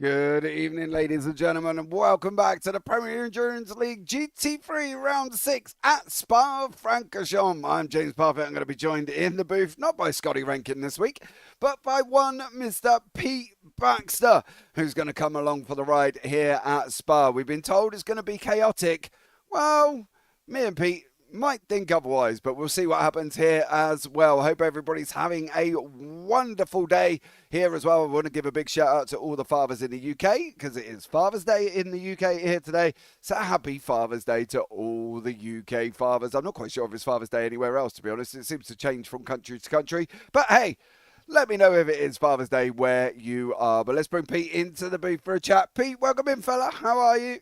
Good evening, ladies and gentlemen, and welcome back to the Premier Endurance League GT3 Round 6 at Spa-Francorchamps. I'm James Parfitt. I'm going to be joined in the booth, not by Scotty Rankin this week, but by one Mr. Pete Baxter, who's going to come along for the ride here at Spa. We've been told it's going to be chaotic. Well, me and Pete might think otherwise, but we'll see what happens here as well. Hope everybody's having a wonderful day here as well. I want to give a big shout out to all the fathers in the UK because it is Father's Day in the UK here today. So happy Father's Day to all the UK fathers. I'm not quite sure if it's Father's Day anywhere else, to be honest. It seems to change from country to country. But hey, let me know if it is Father's Day where you are. But let's bring Pete into the booth for a chat. Pete, welcome in, fella. How are you?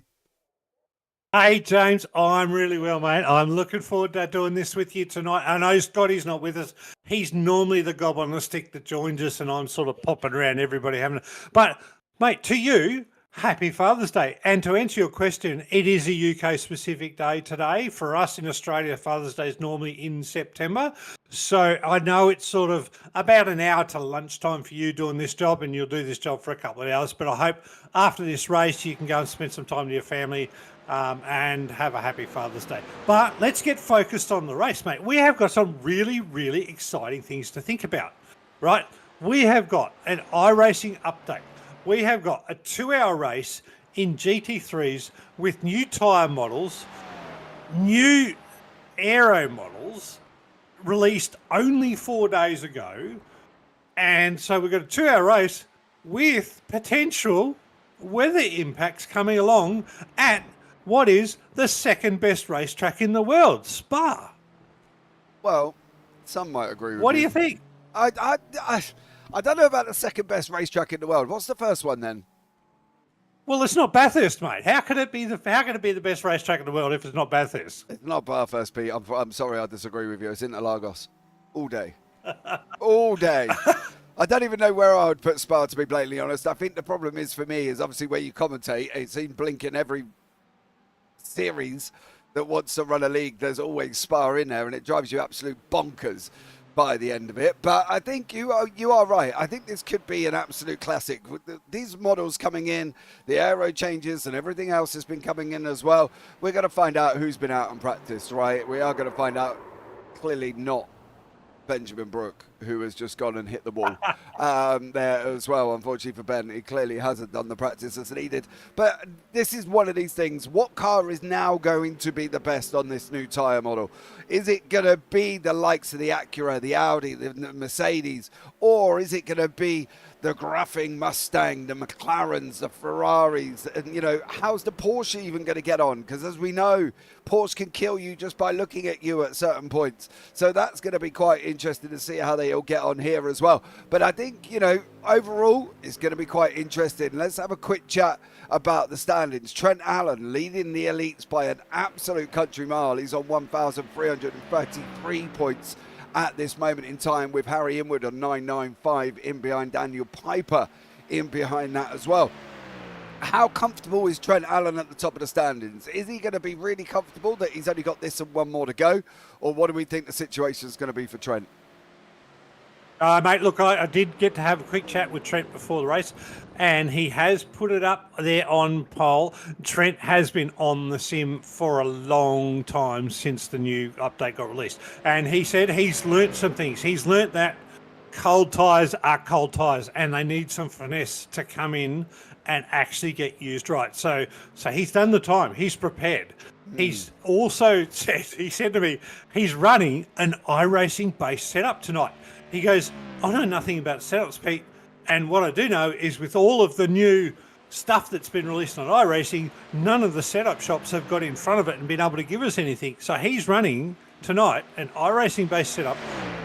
Hey, James, I'm really well, mate. I'm looking forward to doing this with you tonight. I know Scotty's not with us. He's normally the gob on the stick that joins us, and I'm sort of popping around everybody having a... But, mate, to you, happy Father's Day. And to answer your question, it is a UK-specific day today. For us in Australia, Father's Day is normally in September. So I know it's sort of about an hour to lunchtime for you doing this job, and you'll do this job for a couple of hours. But I hope after this race you can go and spend some time with your family and have a happy Father's Day. But let's get focused on the race, mate. We have got some really, really exciting things to think about, right? We have got an iRacing update. We have got a 2-hour race in GT3s with new tyre models, new aero models, released only 4 days ago. And so we've got a 2-hour race with potential weather impacts coming along at what is the second best racetrack in the world, Spa. Well, some might agree with What you. do you think? I don't know about the second best racetrack in the world. What's the first one then? Well, it's not Bathurst, mate. How can it be the best racetrack in the world if it's not Bathurst? It's not Bathurst, Pete. I'm sorry, I disagree with you. It's Interlagos. All day. All day. I don't even know where I would put Spa, to be blatantly honest. I think the problem is for me is obviously where you commentate. It's seen blinking every series that wants to run a league. There's always Spa in there, and it drives you absolute bonkers by the end of it. But I think you are right. I think this could be an absolute classic. With these models coming in, the aero changes and everything else has been coming in as well. We're going to find out who's been out and practiced, right? We are going to find out. Clearly not Benjamin Brook, who has just gone and hit the wall there as well. Unfortunately for Ben, he clearly hasn't done the practice that's needed. But this is one of these things. What car is now going to be the best on this new tyre model? Is it going to be the likes of the Acura, the Audi, the Mercedes, or is it going to be the graphing Mustang, the McLarens, the Ferraris? And, you know, how's the Porsche even going to get on? Because as we know, Porsche can kill you just by looking at you at certain points. So that's going to be quite interesting to see how they all get on here as well. But I think, you know, overall, it's going to be quite interesting. Let's have a quick chat about the standings. Trent Allen leading the elites by an absolute country mile. He's on 1,333 points at this moment in time, with Harry Inwood on 995 in behind, Daniel Piper in behind that as well. How comfortable is Trent Allen at the top of the standings? Is he going to be really comfortable that he's only got this and one more to go? Or what do we think the situation is going to be for Trent? Mate, look, I did get to have a quick chat with Trent before the race, and he has put it up there on pole. Trent has been on the sim for a long time since the new update got released. And he said he's learnt some things. He's learnt that cold tyres are cold tyres, and they need some finesse to come in and actually get used right. So he's done the time. He's prepared. He's also said, he said to me, he's running an iRacing base setup tonight. He goes, I know nothing about setups, Pete. And what I do know is with all of the new stuff that's been released on iRacing, none of the setup shops have got in front of it and been able to give us anything. So he's running tonight an iRacing based setup,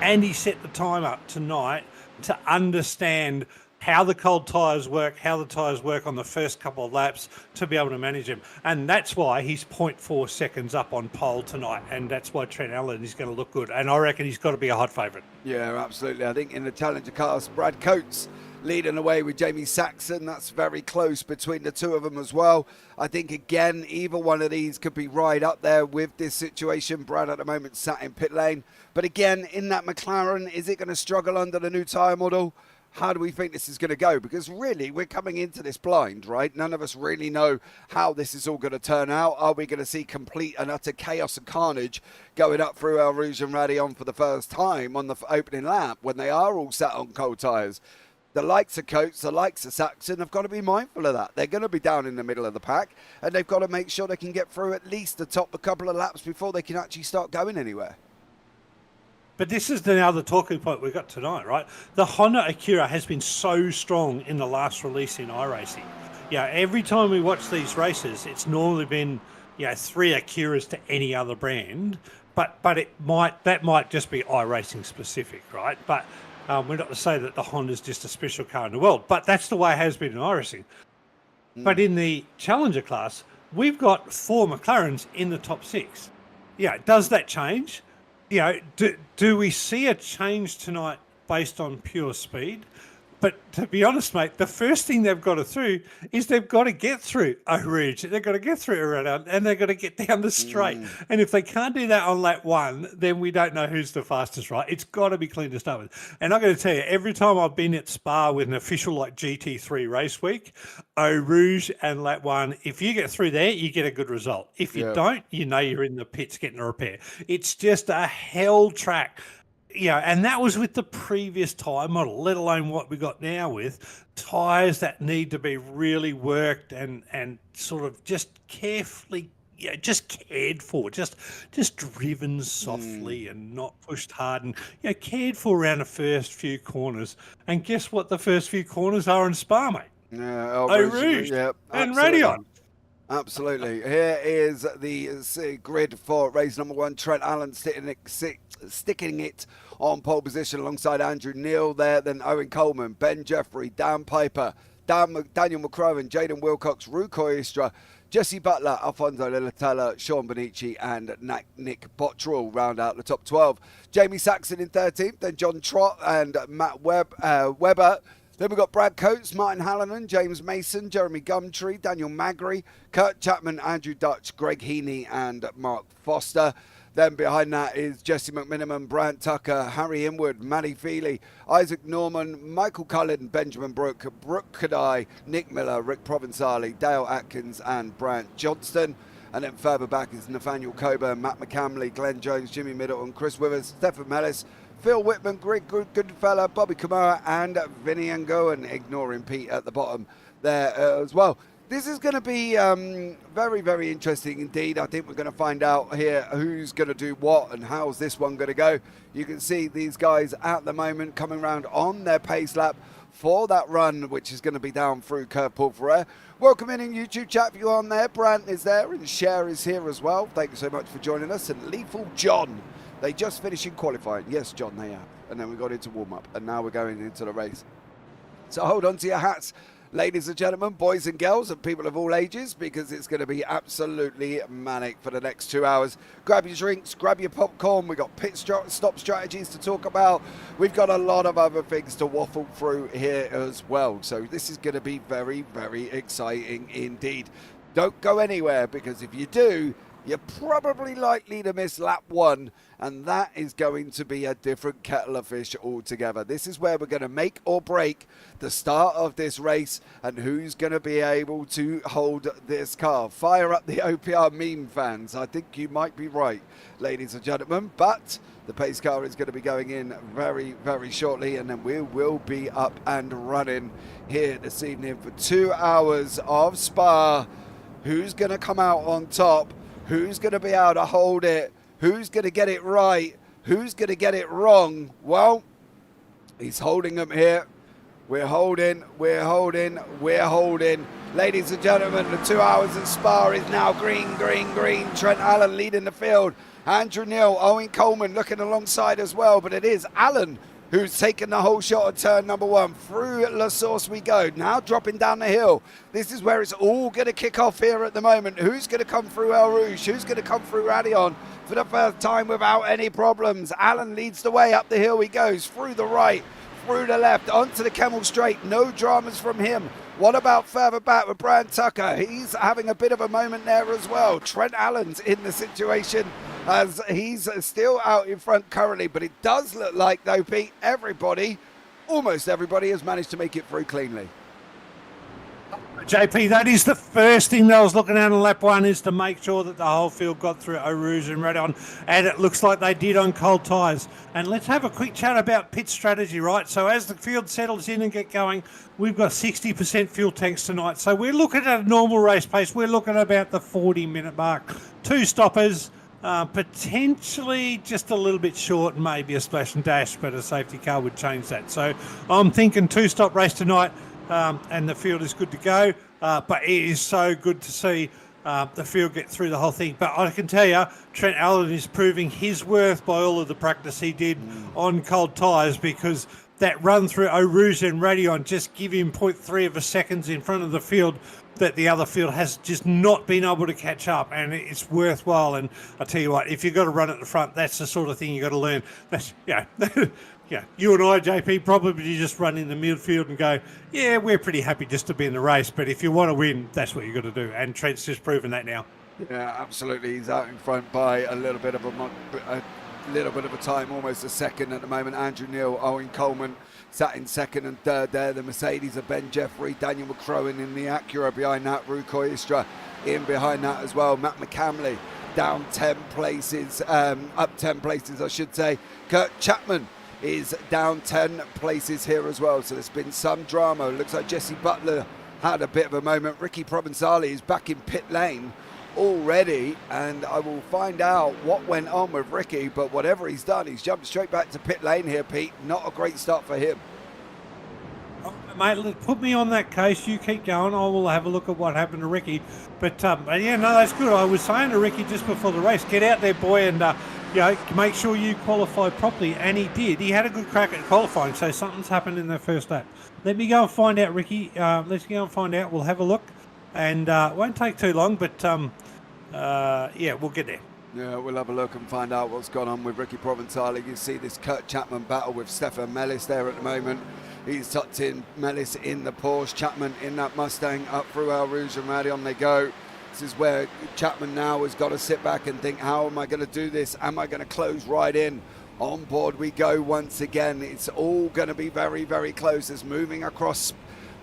and he set the time up tonight to understand how the cold tyres work, how the tyres work on the first couple of laps to be able to manage them. And that's why he's 0.4 seconds up on pole tonight. And that's why Trent Allen is going to look good. And I reckon he's got to be a hot favourite. Yeah, absolutely. I think in the Challenger cars, Brad Coates leading away with Jamie Saxon. That's very close between the two of them as well. I think, again, either one of these could be right up there with this situation. Brad at the moment sat in pit lane. But again, in that McLaren, is it going to struggle under the new tyre model? how do we think this is going to go? Because really, we're coming into this blind, right? None of us really know how this is all going to turn out. Are we going to see complete and utter chaos and carnage going up through Eau Rouge and Radillon for the first time on the opening lap when they are all sat on cold tyres? The likes of Coates, the likes of Saxon have got to be mindful of that. They're going to be down in the middle of the pack, and they've got to make sure they can get through at least the top a couple of laps before they can actually start going anywhere. But this is the other talking point we've got tonight, right? The Honda Acura has been so strong in the last release in iRacing. Yeah, every time we watch these races, it's normally been 3 Acuras to any other brand, but that might just be iRacing specific, right? But we're not to say that the Honda's just a special car in the world, but that's the way it has been in iRacing. But in the Challenger class, we've got 4 McLarens in the top 6. Yeah, does that change? Do we see a change tonight based on pure speed? But to be honest, mate, the first thing they've got to do is they've got to get through Eau Rouge. They've got to get through Ardennes, and they've got to get down the straight. And if they can't do that on lap 1, then we don't know who's the fastest, right? It's got to be clean to start with. And I'm going to tell you, every time I've been at Spa with an official like GT3 race week, Eau Rouge and lap 1, if you get through there, you get a good result. If you don't, you're in the pits getting a repair. It's just a hell track. And that was with the previous tyre model, let alone what we got now with tyres that need to be really worked and sort of just carefully, just cared for, just driven softly and not pushed hard and, cared for around the first few corners. And guess what the first few corners are in Spa, mate? Yeah, Eau Rouge and Radillon. Absolutely. Here is the grid for race number 1. Trent Allen sticking it on pole position alongside Andrew Neil there. Then Owen Coleman, Ben Jeffrey, Dan Piper, Daniel McCrowan, Jaden Wilcox, Rue Coistra, Jesse Butler, Alfonso Lilatella, Sean Bonici and Nick Bottrell round out the top 12. Jamie Saxon in 13th, then John Trott and Matt Webber. Then we've got Brad Coates, Martin Hallinan, James Mason, Jeremy Gumtree, Daniel Magri, Kurt Chapman, Andrew Dutch, Greg Heaney and Mark Foster. Then behind that is Jesse McMiniman, Brant Tucker, Harry Inwood, Matty Feely, Isaac Norman, Michael Cullen, Benjamin Brooke, Brooke Kadai, Nick Miller, Rick Provenzali, Dale Atkins and Brant Johnston. And then further back is Nathaniel Coburn, Matt McCamley, Glenn Jones, Jimmy Middleton, Chris Withers, Stephen Mellis, Phil Whitman, Greg Goodfella, Bobby Kamara and Vinny Ngoan, ignoring Pete at the bottom there as well. This is going to be very, very interesting indeed. I think we're going to find out here who's going to do what and how's this one going to go. You can see these guys at the moment coming around on their pace lap for that run, which is going to be down through Curve Paul Ferrer. Welcome in YouTube chat if you're on there. Brant is there and Cher is here as well. Thank you so much for joining us. And Lethal John. They just finished in qualifying. Yes, John, they have. And then we got into warm-up, and now we're going into the race. So hold on to your hats, ladies and gentlemen, boys and girls, and people of all ages, because it's going to be absolutely manic for the next 2 hours. Grab your drinks, grab your popcorn. We've got pit stop strategies to talk about. We've got a lot of other things to waffle through here as well. So this is going to be very, very exciting indeed. Don't go anywhere, because if you do, you're probably likely to miss lap 1, and that is going to be a different kettle of fish altogether. This is where we're going to make or break the start of this race and who's going to be able to hold this car. Fire up the OPR meme fans. I think you might be right, ladies and gentlemen, but the pace car is going to be going in very, very shortly, and then we will be up and running here this evening for 2 hours of Spa. Who's going to come out on top? Who's going to be able to hold it? Who's going to get it right? Who's going to get it wrong? Well, he's holding them here. We're holding. Ladies and gentlemen, the 2 hours of Spa is now green. Trent Allen leading the field. Andrew Neil, Owen Coleman looking alongside as well, but it is Allen who's taken the whole shot at turn number 1. Through La Source we go. Now dropping down the hill. This is where it's all going to kick off here at the moment. Who's going to come through Eau Rouge? Who's going to come through Radillon for the first time without any problems? Allen leads the way. Up the hill he goes. Through the right, through the left, onto the Kemmel Straight. No dramas from him. What about further back with Brant Tucker? He's having a bit of a moment there as well. Trent Allen's in the situation as he's still out in front currently, but it does look like, though, Pete, everybody almost everybody has managed to make it through cleanly. JP, that is the first thing that I was looking at in lap one, is to make sure that the whole field got through Eau Rouge and Radon, and it looks like they did on cold tyres. And let's have a quick chat about pit strategy, right? So as the field settles in and get going, we've got 60% fuel tanks tonight. So we're looking at a normal race pace. We're looking at about the 40-minute mark. 2 stoppers, potentially just a little bit short, and maybe a splash and dash, but a safety car would change that. So I'm thinking 2-stop race tonight. And the field is good to go, but it is so good to see the field get through the whole thing. But I can tell you, Trent Allen is proving his worth by all of the practice he did on cold tyres, because that run through Eau Rouge and Radon just give him 0.3 of a seconds in front of the field that the other field has just not been able to catch up, and it's worthwhile. And I tell you what, if you've got to run at the front, that's the sort of thing you've got to learn. That's, yeah, you and I, JP, probably just run in the midfield and go, yeah, we're pretty happy just to be in the race. But if you want to win, that's what you've got to do. And Trent's just proven that now. Yeah, absolutely. He's out in front by a little bit of a time, almost a second at the moment. Andrew Neil, Owen Coleman sat in second and third there. The Mercedes of Ben Jeffrey, Daniel McCrowan in the Acura behind that. Rue Coistra in behind that as well. Matt McCamley down 10 places, up 10 places, I should say. Kurt Chapman is down 10 places here as well. So there's been some drama. It looks like Jesse Butler had a bit of a moment. Ricky Provenzali is back in pit lane already, and I will find out what went on with Ricky, but whatever he's done, he's jumped straight back to pit lane here, Pete. Not a great start for him. Oh, mate, put me on that case. You keep going. I will have a look at what happened to Ricky. But yeah, no, that's good. I was saying to Ricky just before the race, get out there, boy, and make sure you qualify properly, and he did. He had a good crack at qualifying, so something's happened in the first lap. Let me go and find out, Ricky. Let's go and find out. We'll have a look, and it won't take too long, but yeah, we'll get there. Yeah, we'll have a look and find out what's gone on with Ricky Provenzali. You see this Kurt Chapman battle with Stefan Mellis there at the moment. He's tucked in Mellis in the Porsche, Chapman in that Mustang. Up through Eau Rouge and Radon they go. This is where Chapman now has got to sit back and think, how am I going to do this? Am I going to close right in? On board we go once again. It's all going to be very, very close. As moving across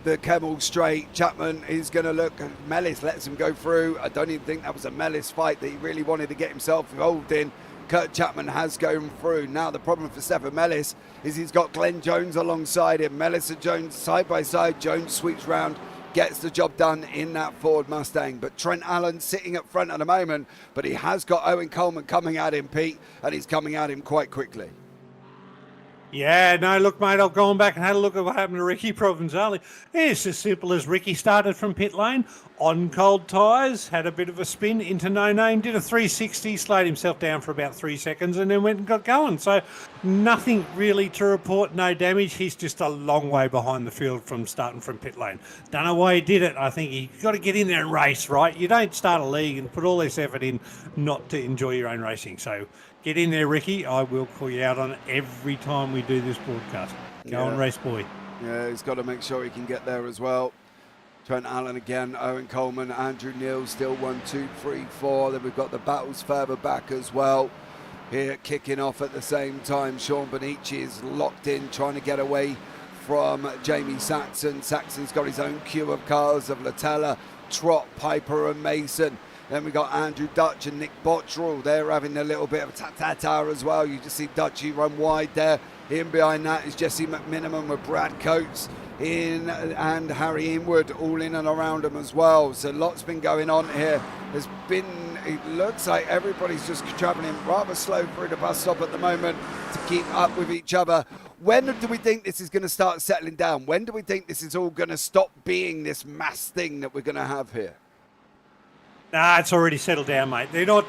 the Kemmel Straight, Chapman is going to look, and Mellis lets him go through. I don't even think that was a Mellis fight that he really wanted to get himself involved in. Kurt Chapman has gone through. Now the problem for Stefan Mellis is he's got Glenn Jones alongside him. Mellis and Jones side by side. Jones sweeps round, gets the job done in that Ford Mustang. But Trent Allen sitting up front at the moment, but he has got Owen Coleman coming at him, Pete, and he's coming at him quite quickly. Yeah, no, look, mate, I've gone back and had a look at what happened to Ricky Provenzali. It's as simple as Ricky started from pit lane on cold tyres, had a bit of a spin into no name, did a 360, slowed himself down for about 3 seconds, and then went and got going. So nothing really to report, no damage. He's just a long way behind the field from starting from pit lane. Don't know why he did it. I think you've got to get in there and race, right? You don't start a league and put all this effort in not to enjoy your own racing. So get in there, Ricky. I will call you out on it every time we do this broadcast. Go on, race boy. Yeah, he's got to make sure he can get there as well. Trent Allen again, Owen Coleman, Andrew Neil still 1, 2, 3, 4. Then we've got the battles further back as well. Here kicking off at the same time. Sean Bonici is locked in, trying to get away from Jamie Saxon. Saxon's got his own queue of cars of Latella, Trott, Piper and Mason. Then we got Andrew Dutch and Nick Bottrell. They're having a little bit of a ta-ta-ta as well. You just see Dutchy run wide there. In behind that is Jesse McMiniman with Brad Coates in and Harry Inwood all in and around him as well. So lots been going on here. It looks like everybody's just travelling rather slow through the bus stop at the moment to keep up with each other. When do we think this is going to start settling down? When do we think this is all going to stop being this mass thing that we're going to have here? Nah, it's already settled down, mate. They're not.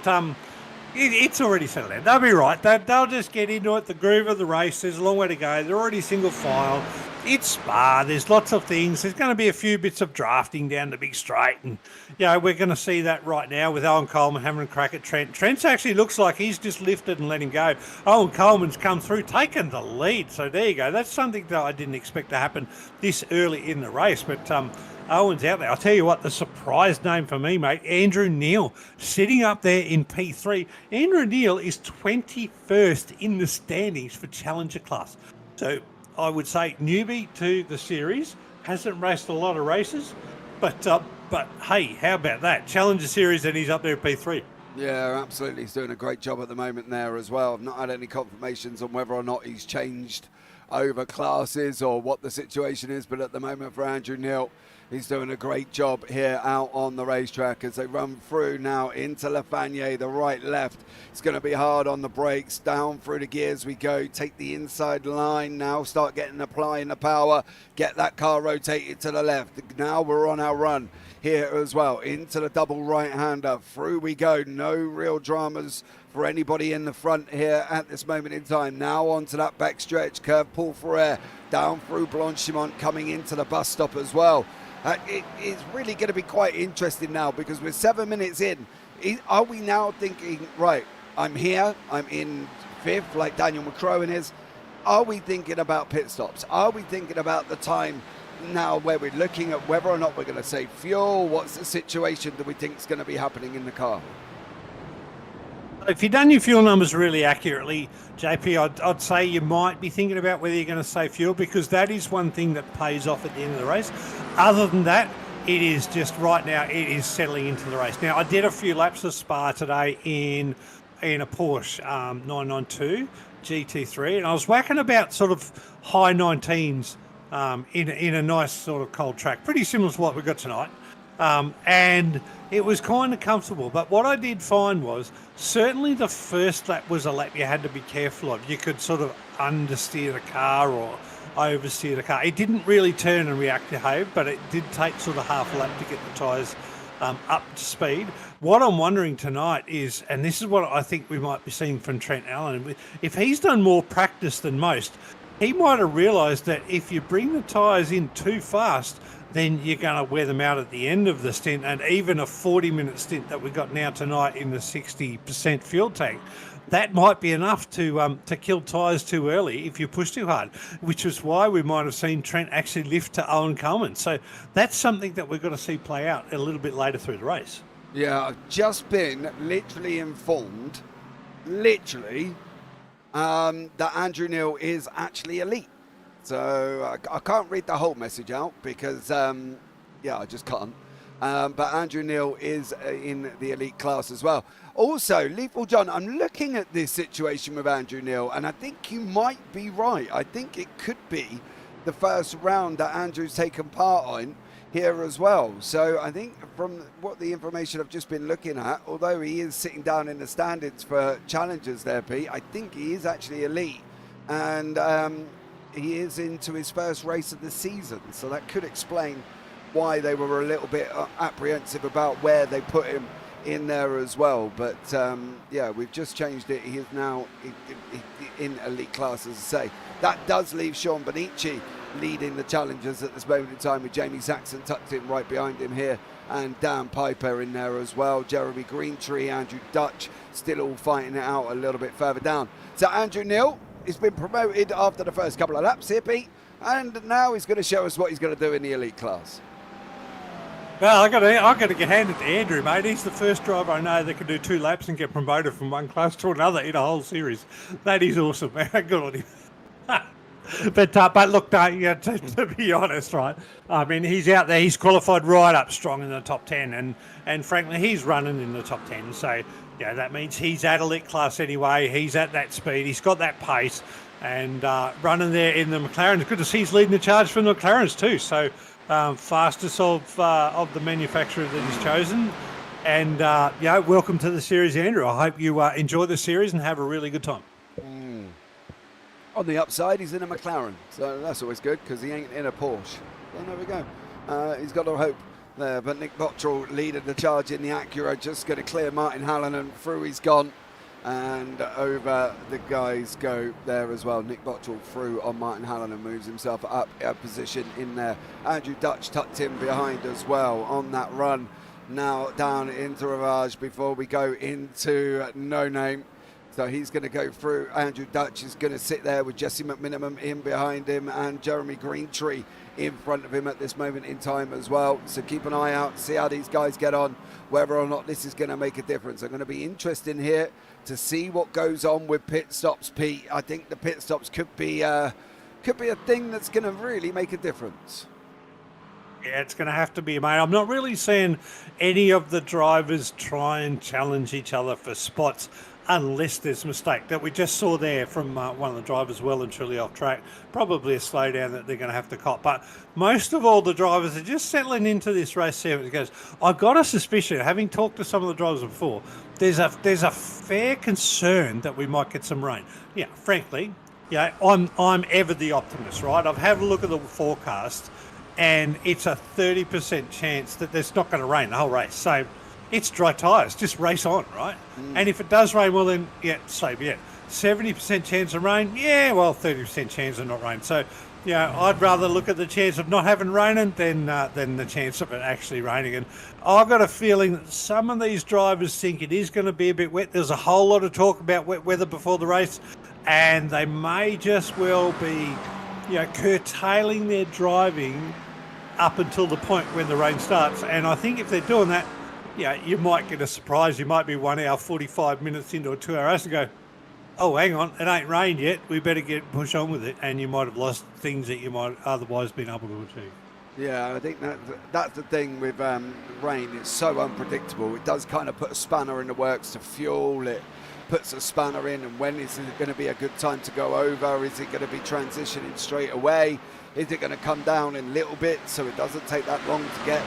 It's already settled down. They'll be right. They'll just get into it. The groove of the race. There's a long way to go. They're already single file. It's Spa. There's lots of things. There's going to be a few bits of drafting down the big straight, and we're going to see that right now with Owen Coleman having a crack at Trent. Trent's actually looks like he's just lifted and let him go. Owen Coleman's come through, taken the lead. So there you go. That's something that I didn't expect to happen this early in the race, but Owen's out there. I'll tell you what, the surprise name for me, mate, Andrew Neil, sitting up there in P3. Andrew Neil is 21st in the standings for Challenger class. So I would say, newbie to the series, hasn't raced a lot of races, but hey, how about that? Challenger Series, and he's up there at P3. Yeah, absolutely. He's doing a great job at the moment there as well. I've not had any confirmations on whether or not he's changed over classes or what the situation is, but at the moment for Andrew Neil, he's doing a great job here out on the racetrack as they run through now into La Fagnier, the right left. It's going to be hard on the brakes, down through the gears we go, take the inside line now, start applying the power, get that car rotated to the left. Now we're on our run here as well, into the double right-hander, through we go, no real dramas for anybody in the front here at this moment in time. Now onto that back stretch, curve Paul Ferrer, down through Blanchimont, coming into the bus stop as well. It's really going to be quite interesting now because we're 7 minutes in. Are we now thinking, right, I'm here, I'm in fifth like Daniel McCrowan is. Are we thinking about pit stops? Are we thinking about the time now where we're looking at whether or not we're going to save fuel? What's the situation that we think is going to be happening in the car? If you've done your fuel numbers really accurately, JP, I'd say you might be thinking about whether you're going to save fuel, because that is one thing that pays off at the end of the race. Other than that, it is just right now, it is settling into the race. Now, I did a few laps of Spa today in a Porsche 992 GT3, and I was whacking about sort of high 19s in a nice sort of cold track, pretty similar to what we got tonight. And it was kind of comfortable. But what I did find was certainly the first lap was a lap you had to be careful of. You could sort of understeer the car or oversteer the car. It didn't really turn and react to Habe, but it did take sort of half a lap to get the tyres up to speed. What I'm wondering tonight is, and this is what I think we might be seeing from Trent Allen, if he's done more practice than most, he might have realised that if you bring the tyres in too fast, then you're going to wear them out at the end of the stint, and even a 40-minute stint that we got now tonight in the 60% fuel tank, that might be enough to kill tyres too early if you push too hard, which is why we might have seen Trent actually lift to Owen Coleman. So that's something that we've got to see play out a little bit later through the race. Yeah, I've just been literally informed, that Andrew Neil is actually elite. So I can't read the whole message out because, I just can't. But Andrew Neil is in the elite class as well. Also, Lethal John, I'm looking at this situation with Andrew Neil, and I think you might be right. I think it could be the first round that Andrew's taken part in here as well. So I think from what the information I've just been looking at, although he is sitting down in the standards for challengers there, Pete, I think he is actually elite. And he is into his first race of the season, so that could explain why they were a little bit apprehensive about where they put him in there as well. But we've just changed it. He is now in elite class, as I say. That does leave Sean Bonici leading the challengers at this moment in time, with Jamie Saxon tucked in right behind him here, and Dan Piper in there as well. Jeremy Greentree, Andrew Dutch still all fighting it out a little bit further down. So Andrew Neil, he's been promoted after the first couple of laps here, Pete, and now he's going to show us what he's going to do in the elite class. Well, I got to get handed to Andrew, mate. He's the first driver I know that can do 2 laps and get promoted from one class to another in a whole series. That is awesome, man. Good on him. But look, to be honest, right? I mean, he's out there. He's qualified right up strong in the top 10, and frankly, he's running in the top 10. So yeah, that means he's at elite class anyway. He's at that speed. He's got that pace, and running there in the McLaren. It's good to see he's leading the charge for the McLarens too. So fastest of the manufacturer that he's chosen. And welcome to the series, Andrew. I hope you enjoy the series and have a really good time. On the upside, he's in a McLaren, so that's always good because he ain't in a Porsche. So there we go. He's got no hope there, but Nick Bottrell leading the charge in the Acura, just going to clear Martin Hallinan. Through he's gone, and over the guys go there as well. Nick Bottrell through on Martin Hallinan, moves himself up a position in there. Andrew Dutch tucked in behind as well on that run. Now down into Ravage before we go into No Name. So he's going to go through. Andrew Dutch is going to sit there with Jesse McMinimum in behind him and Jeremy Greentree in front of him at this moment in time as well. So keep an eye out, see how these guys get on, whether or not this is going to make a difference. I'm going to be interested here to see what goes on with pit stops, Pete. I think the pit stops could be could be a thing that's going to really make a difference. Yeah, it's going to have to be, mate. I'm not really seeing any of the drivers try and challenge each other for spots unless there's a mistake that we just saw there from one of the drivers well and truly off track. Probably a slowdown that they're going to have to cop. But most of all, the drivers are just settling into this race here. It goes, I've got a suspicion, having talked to some of the drivers before, there's a fair concern that we might get some rain. Yeah, frankly, yeah, I'm ever the optimist, right? I've had a look at the forecast, and it's a 30% chance that there's not going to rain the whole race. So it's dry tyres, just race on, right? And if it does rain, well then, yeah, so be it. 70% chance of rain, yeah, well, 30% chance of not rain. So, yeah, I'd rather look at the chance of not having raining than the chance of it actually raining. And I've got a feeling that some of these drivers think it is going to be a bit wet. There's a whole lot of talk about wet weather before the race, and they may just well be, curtailing their driving up until the point when the rain starts. And I think if they're doing that, you might get a surprise. You might be 1 hour, 45 minutes into a 2 hour race and go, oh, hang on, it ain't rained yet. We better push on with it. And you might have lost things that you might otherwise been able to achieve. Yeah, I think that's the thing with rain. It's so unpredictable. It does kind of put a spanner in the works to fuel it. Puts a spanner in, and when is it going to be a good time to go over? Is it going to be transitioning straight away? Is it going to come down in little bits so it doesn't take that long to get,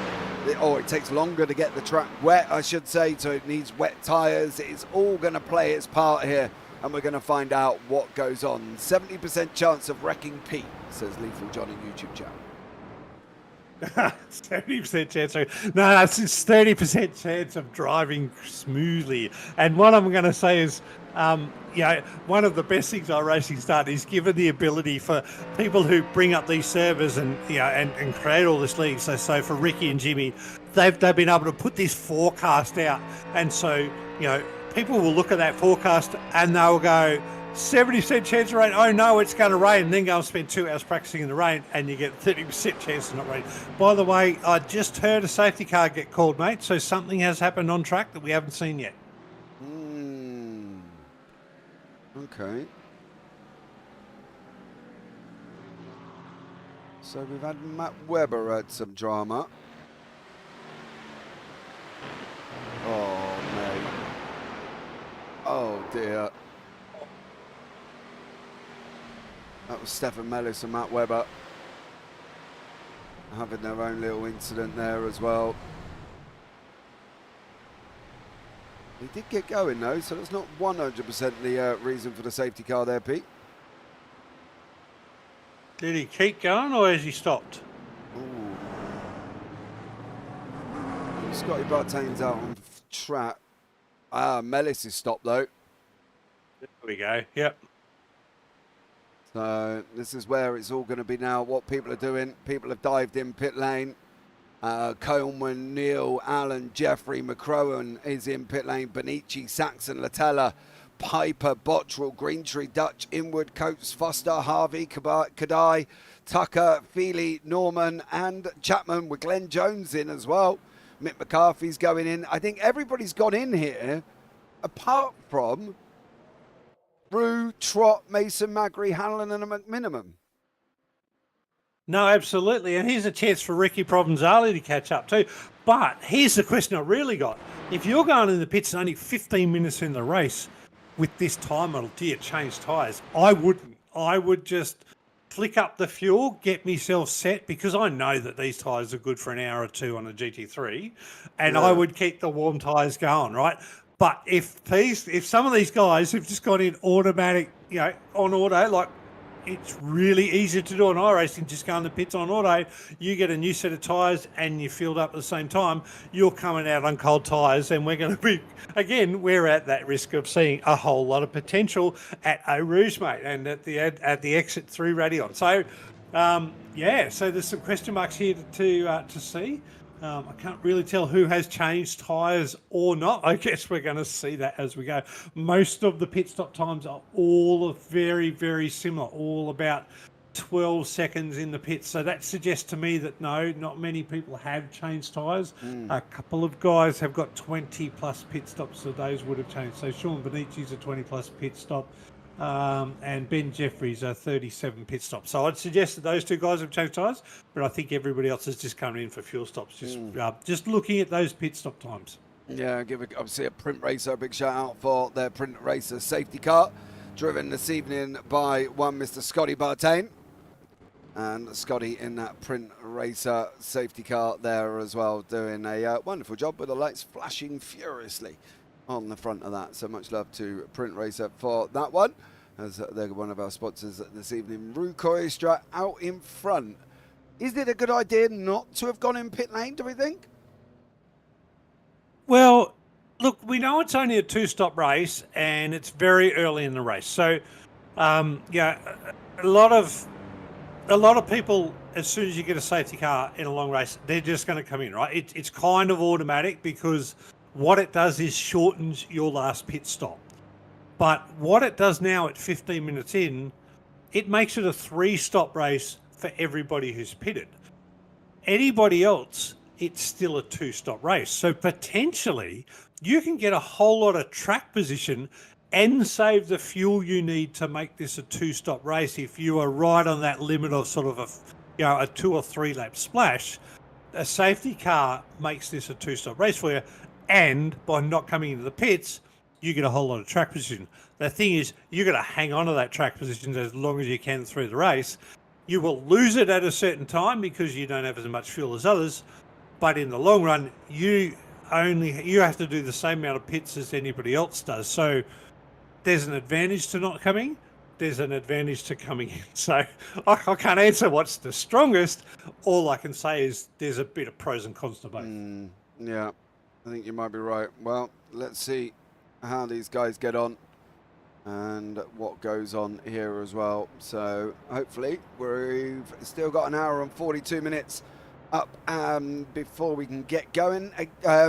or it takes longer to get the track wet, I should say, so it needs wet tyres. It's all going to play its part here, and we're going to find out what goes on. 70% chance of wrecking Pete, says Lethal John in YouTube chat. 70% chance. No, it's just 30% chance of driving smoothly. And what I'm going to say is, one of the best things our racing started is given the ability for people who bring up these servers and and create all this league. So for Ricky and Jimmy, they've been able to put this forecast out, and so people will look at that forecast and they'll go, 70% chance of rain. Oh no, it's going to rain. And then go and spend 2 hours practicing in the rain, and you get 30% chance of not rain. By the way, I just heard a safety car get called, mate. So something has happened on track that we haven't seen yet. Okay. So we've had Matt Webber had some drama. Oh mate. Oh dear. That was Stefan Mellis and Matt Webber having their own little incident there as well. He did get going though, so that's not 100% the reason for the safety car there, Pete. Did he keep going or has he stopped? Ooh. Scotty Bartane's out on track. Mellis is stopped though. There we go, yep. So this is where it's all going to be now, what people are doing. People have dived in pit lane. Coleman, Neil, Allen, Jeffrey, McCrowan is in pit lane. Benici, Saxon, Latella, Piper, Bottrell, Greentree, Dutch, Inwood, Coates, Foster, Harvey, Kadai, Tucker, Feely, Norman and Chapman, with Glenn Jones in as well. Mick McCarthy's going in. I think everybody's gone in here apart from Rue, Trott, Mason, Magri, Hanlon and a McMinimum. No, absolutely. And here's a chance for Ricky Provenzali to catch up too. But here's the question I really got. If you're going in the pits and only 15 minutes in the race with this time model, do you change tyres? I wouldn't. I would just flick up the fuel, get myself set, because I know that these tyres are good for an hour or two on a GT3, and I would keep the warm tyres going, right? But if some of these guys have just gone in automatic, on auto, like it's really easy to do on iRacing, just go in the pits on auto, you get a new set of tyres and you filled up at the same time, you're coming out on cold tyres, and we're going to be, again, we're at that risk of seeing a whole lot of potential at Eau Rouge, mate, and at the exit through Radion. So, so there's some question marks here to see. I can't really tell who has changed tyres or not. I guess we're going to see that as we go. Most of the pit stop times are all very, very similar, all about 12 seconds in the pits. So that suggests to me that no, not many people have changed tyres. A couple of guys have got 20 plus pit stops, so those would have changed. So Sean Bonici's a 20 plus pit stop. and Ben Jeffries are 37 pit stops. So I'd suggest that those two guys have changed tyres, but I think everybody else is just coming in for fuel stops, just looking at those pit stop times. Yeah, obviously a Print Racer a big shout out for their Print Racer safety car, driven this evening by one Mr. Scotty Bartain. And Scotty in that Print Racer safety car there as well, doing a wonderful job with the lights flashing furiously on the front of that. So much love to Print Racer for that one, as they're one of our sponsors this evening. Rue Coistra out in front. Is it a good idea not to have gone in pit lane, do we think? Well, look, we know it's only a two-stop race and it's very early in the race. So, yeah, a lot of people, as soon as you get a safety car in a long race, they're just going to come in, right? It's kind of automatic, because what it does is shortens your last pit stop. But what it does now at 15 minutes in, it makes it a three-stop race for everybody who's pitted. Anybody else, it's still a two-stop race. So potentially you can get a whole lot of track position and save the fuel you need to make this a two-stop race if you are right on that limit of sort of a 2 or 3 lap splash. A safety car makes this a two-stop race for you, and by not coming into the pits, you get a whole lot of track position. The thing is, you've got to hang on to that track position as long as you can through the race. You will lose it at a certain time because you don't have as much fuel as others, but in the long run, you have to do the same amount of pits as anybody else does. So there's an advantage to not coming. There's an advantage to coming in. So I can't answer what's the strongest. All I can say is there's a bit of pros and cons to both. Yeah, I think you might be right. Well, let's see how these guys get on and what goes on here as well. So hopefully we've still got an hour and 42 minutes up before we can get going,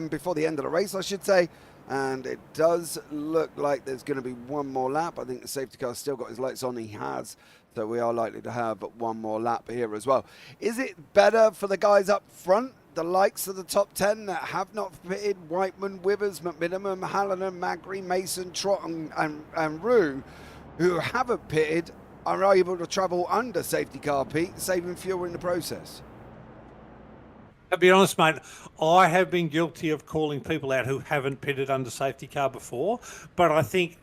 before the end of the race, I should say. And it does look like there's going to be one more lap. I think the safety car's still got his lights on. He has. So we are likely to have one more lap here as well. Is it better for the guys up front, the likes of the top 10 that have not pitted, Whiteman, Withers, McMiniman, Hallinan, Magri, Mason, Trott and Rue, who haven't pitted, are able to travel under safety car, Pete, saving fuel in the process? To be honest, mate, I have been guilty of calling people out who haven't pitted under safety car before, but I think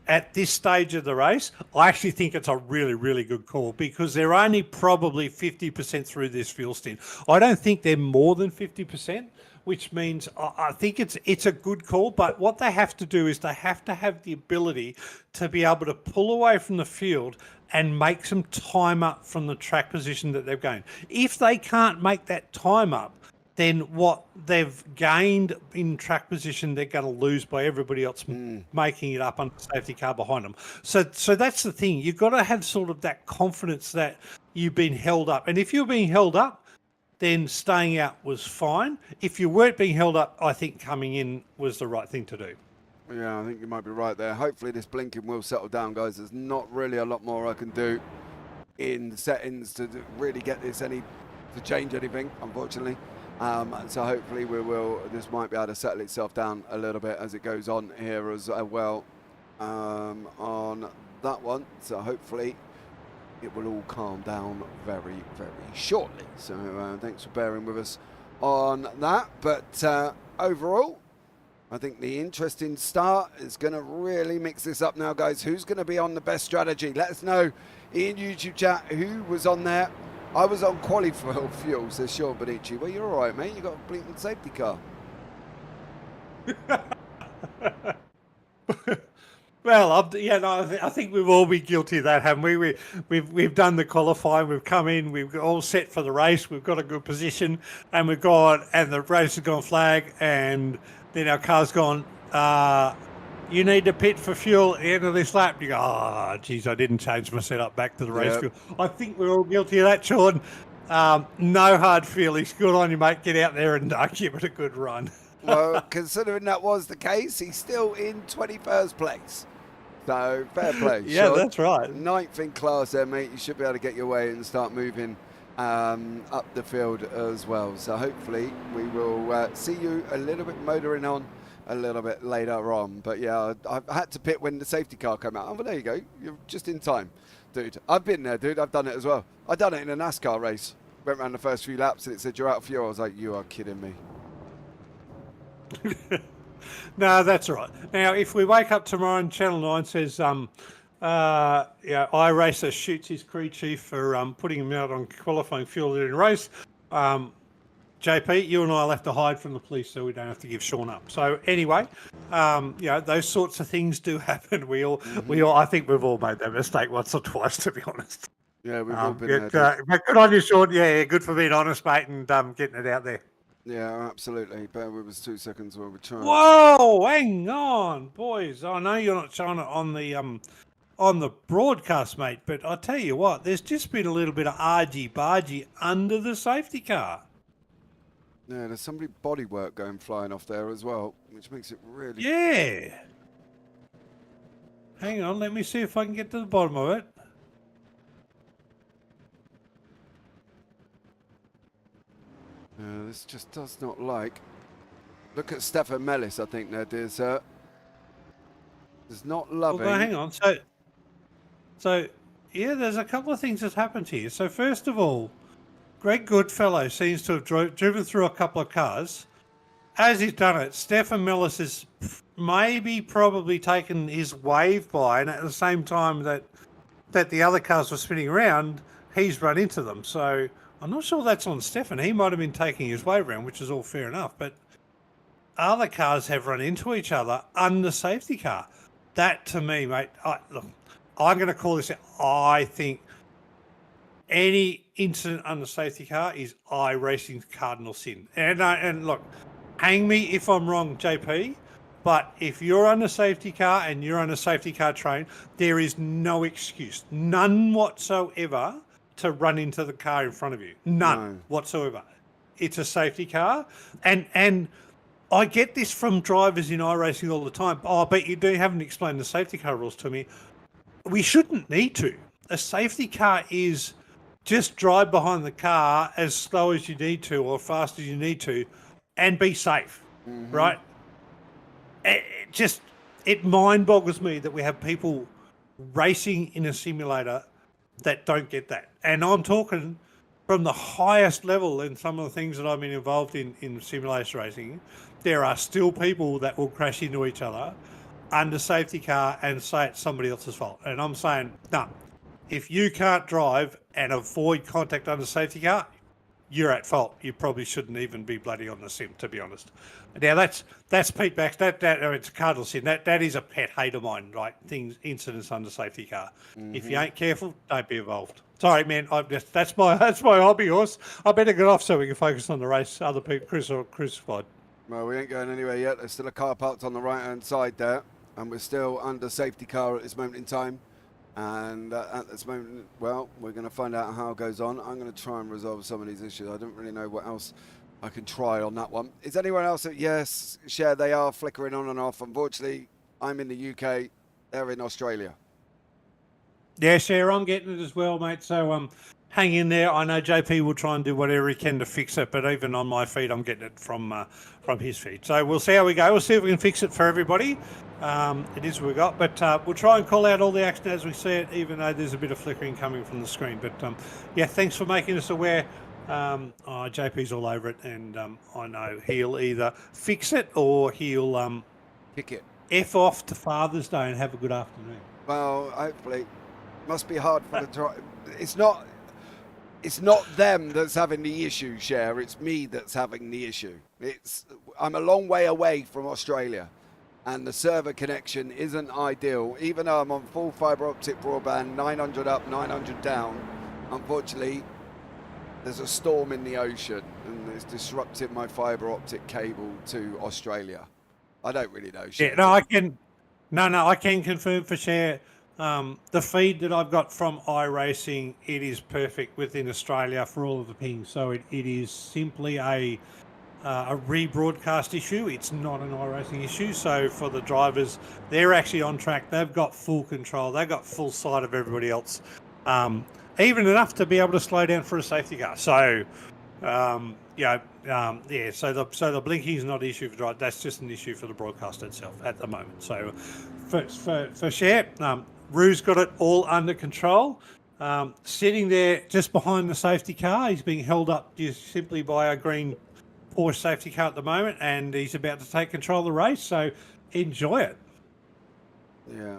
at this stage of the race, I actually think it's a really, really good call, because they're only probably 50% through this fuel stint. I don't think they're more than 50%, which means I think it's a good call. But what they have to do is they have to have the ability to be able to pull away from the field and make some time up from the track position that they've gained. If they can't make that time up, then what they've gained in track position, they're going to lose by everybody else making it up on the safety car behind them. So that's the thing. You've got to have sort of that confidence that you've been held up. And if you're being held up, then staying out was fine. If you weren't being held up, I think coming in was the right thing to do. Yeah, I think you might be right there. Hopefully this blinking will settle down, guys. There's not really a lot more I can do in the settings to really get this to change anything, unfortunately. So hopefully this might be able to settle itself down a little bit as it goes on here as well on that one. So hopefully it will all calm down very, very shortly. So thanks for bearing with us on that. But overall, I think the interesting start is going to really mix this up now, guys. Who's going to be on the best strategy? Let us know in YouTube chat who was on there. I was on qualified fuel, says Sean Bonici. Well, you're all right, mate. You got a blinking safety car. Well, I think we've all been guilty of that, haven't we? We've done the qualifying. We've come in. We've all set for the race. We've got a good position, and the race has gone flag, and then our car's gone. You need to pit for fuel at the end of this lap. You go, oh, geez, I didn't change my setup back to the race fuel. I think we're all guilty of that, Sean. No hard feelings. Good on you, mate. Get out there and give it a good run. Well, considering that was the case, he's still in 21st place. So, fair play. Yeah, Sean. that's right. 9th in class there, mate. You should be able to get your way and start moving up the field as well. So, hopefully, we will see you a little bit motoring on a little bit later on. But yeah, I had to pit when the safety car came out. Oh, well, there you go. You're just in time, dude. I've been there, dude. I've done it as well. I done it in a NASCAR race. Went around the first few laps and it said you're out of fuel. I was like, you are kidding me. No, that's all right. Now, if we wake up tomorrow and Channel 9 says, iRacer shoots his crew chief for putting him out on qualifying fuel in a race, JP, you and I will have to hide from the police so we don't have to give Sean up. So anyway, those sorts of things do happen. I think we've all made that mistake once or twice, to be honest. Yeah, we've all been there. But good on you, Sean. Yeah, good for being honest, mate, and getting it out there. Yeah, absolutely. Bear with us 2 seconds while we try. Whoa, hang on, boys. I know you're not showing it on the broadcast, mate, but I tell you what, there's just been a little bit of argy-bargy under the safety car. Yeah, there's somebody bodywork going flying off there as well, which makes it really... Yeah. Hang on, let me see if I can get to the bottom of it. This just does not like... Look at Stefan Mellis, I think there, dear sir. It's not loving... Well, hang on. So, yeah, there's a couple of things that's happened here. So, first of all, Greg Goodfellow seems to have driven through a couple of cars. As he's done it, Stefan Mellis has probably taken his wave by, and at the same time that the other cars were spinning around, he's run into them. So I'm not sure that's on Stefan. He might have been taking his wave around, which is all fair enough. But other cars have run into each other under safety car. That, to me, mate, look, I'm going to call this, I think, any incident under safety car is iRacing's cardinal sin. And look, hang me if I'm wrong, JP, but if you're under safety car and you're on a safety car train, there is no excuse, none whatsoever, to run into the car in front of you. None whatsoever. It's a safety car. And I get this from drivers in iRacing all the time. Oh, but you haven't explained the safety car rules to me. We shouldn't need to. A safety car is just drive behind the car as slow as you need to or fast as you need to and be safe, right? It mind boggles me that we have people racing in a simulator that don't get that. And I'm talking from the highest level in some of the things that I've been involved in simulation racing. There are still people that will crash into each other under safety car and say it's somebody else's fault. And I'm saying, no, if you can't drive and avoid contact under safety car, you're at fault. You probably shouldn't even be bloody on the sim, to be honest. Now that's Pete Bax. It's a cardinal sin. That is a pet hate of mine, right? Incidents under safety car. If you ain't careful, don't be involved. Sorry, man. That's my hobby horse. I better get off so we can focus on the race. Other people, Chris or crucified. Well, we ain't going anywhere yet. There's still a car parked on the right-hand side there, and we're still under safety car at this moment in time. And at this moment, well, we're going to find out how it goes on. I'm going to try and resolve some of these issues. I don't really know what else I can try on that one. Is anyone else? Yes, share. They are flickering on and off. Unfortunately, I'm in the UK. They're in Australia. Yeah, Share, I'm getting it as well, mate. So hang in there. I know JP will try and do whatever he can to fix it, but even on my feed, I'm getting it from his feed. So we'll see how we go. We'll see if we can fix it for everybody. It is what we got, but we'll try and call out all the action as we see it, even though there's a bit of flickering coming from the screen. But yeah, thanks for making us aware. JP's all over it, and I know he'll either fix it or he'll Kick it. F off to Father's Day and have a good afternoon. Well, hopefully. Must be hard for the drive. It's not them that's having the issue, Cher. It's me that's having the issue. I'm a long way away from Australia, and the server connection isn't ideal. Even though I'm on full fibre optic broadband, 900 up, 900 down, unfortunately, there's a storm in the ocean, and it's disrupted my fibre optic cable to Australia. I don't really know, Cher. Yeah, no, I can confirm for Cher. The feed that I've got from iRacing, it is perfect within Australia for all of the pings. So it is simply a rebroadcast issue. It's not an iRacing issue. So for the drivers, they're actually on track. They've got full control. They've got full sight of everybody else, even enough to be able to slow down for a safety car. So Yeah. So the blinking is not an issue for drive. That's just an issue for the broadcast itself at the moment. So for Share, Rouge got it all under control. Sitting there just behind the safety car, he's being held up just simply by a green Porsche safety car at the moment, and he's about to take control of the race. So enjoy it. Yeah.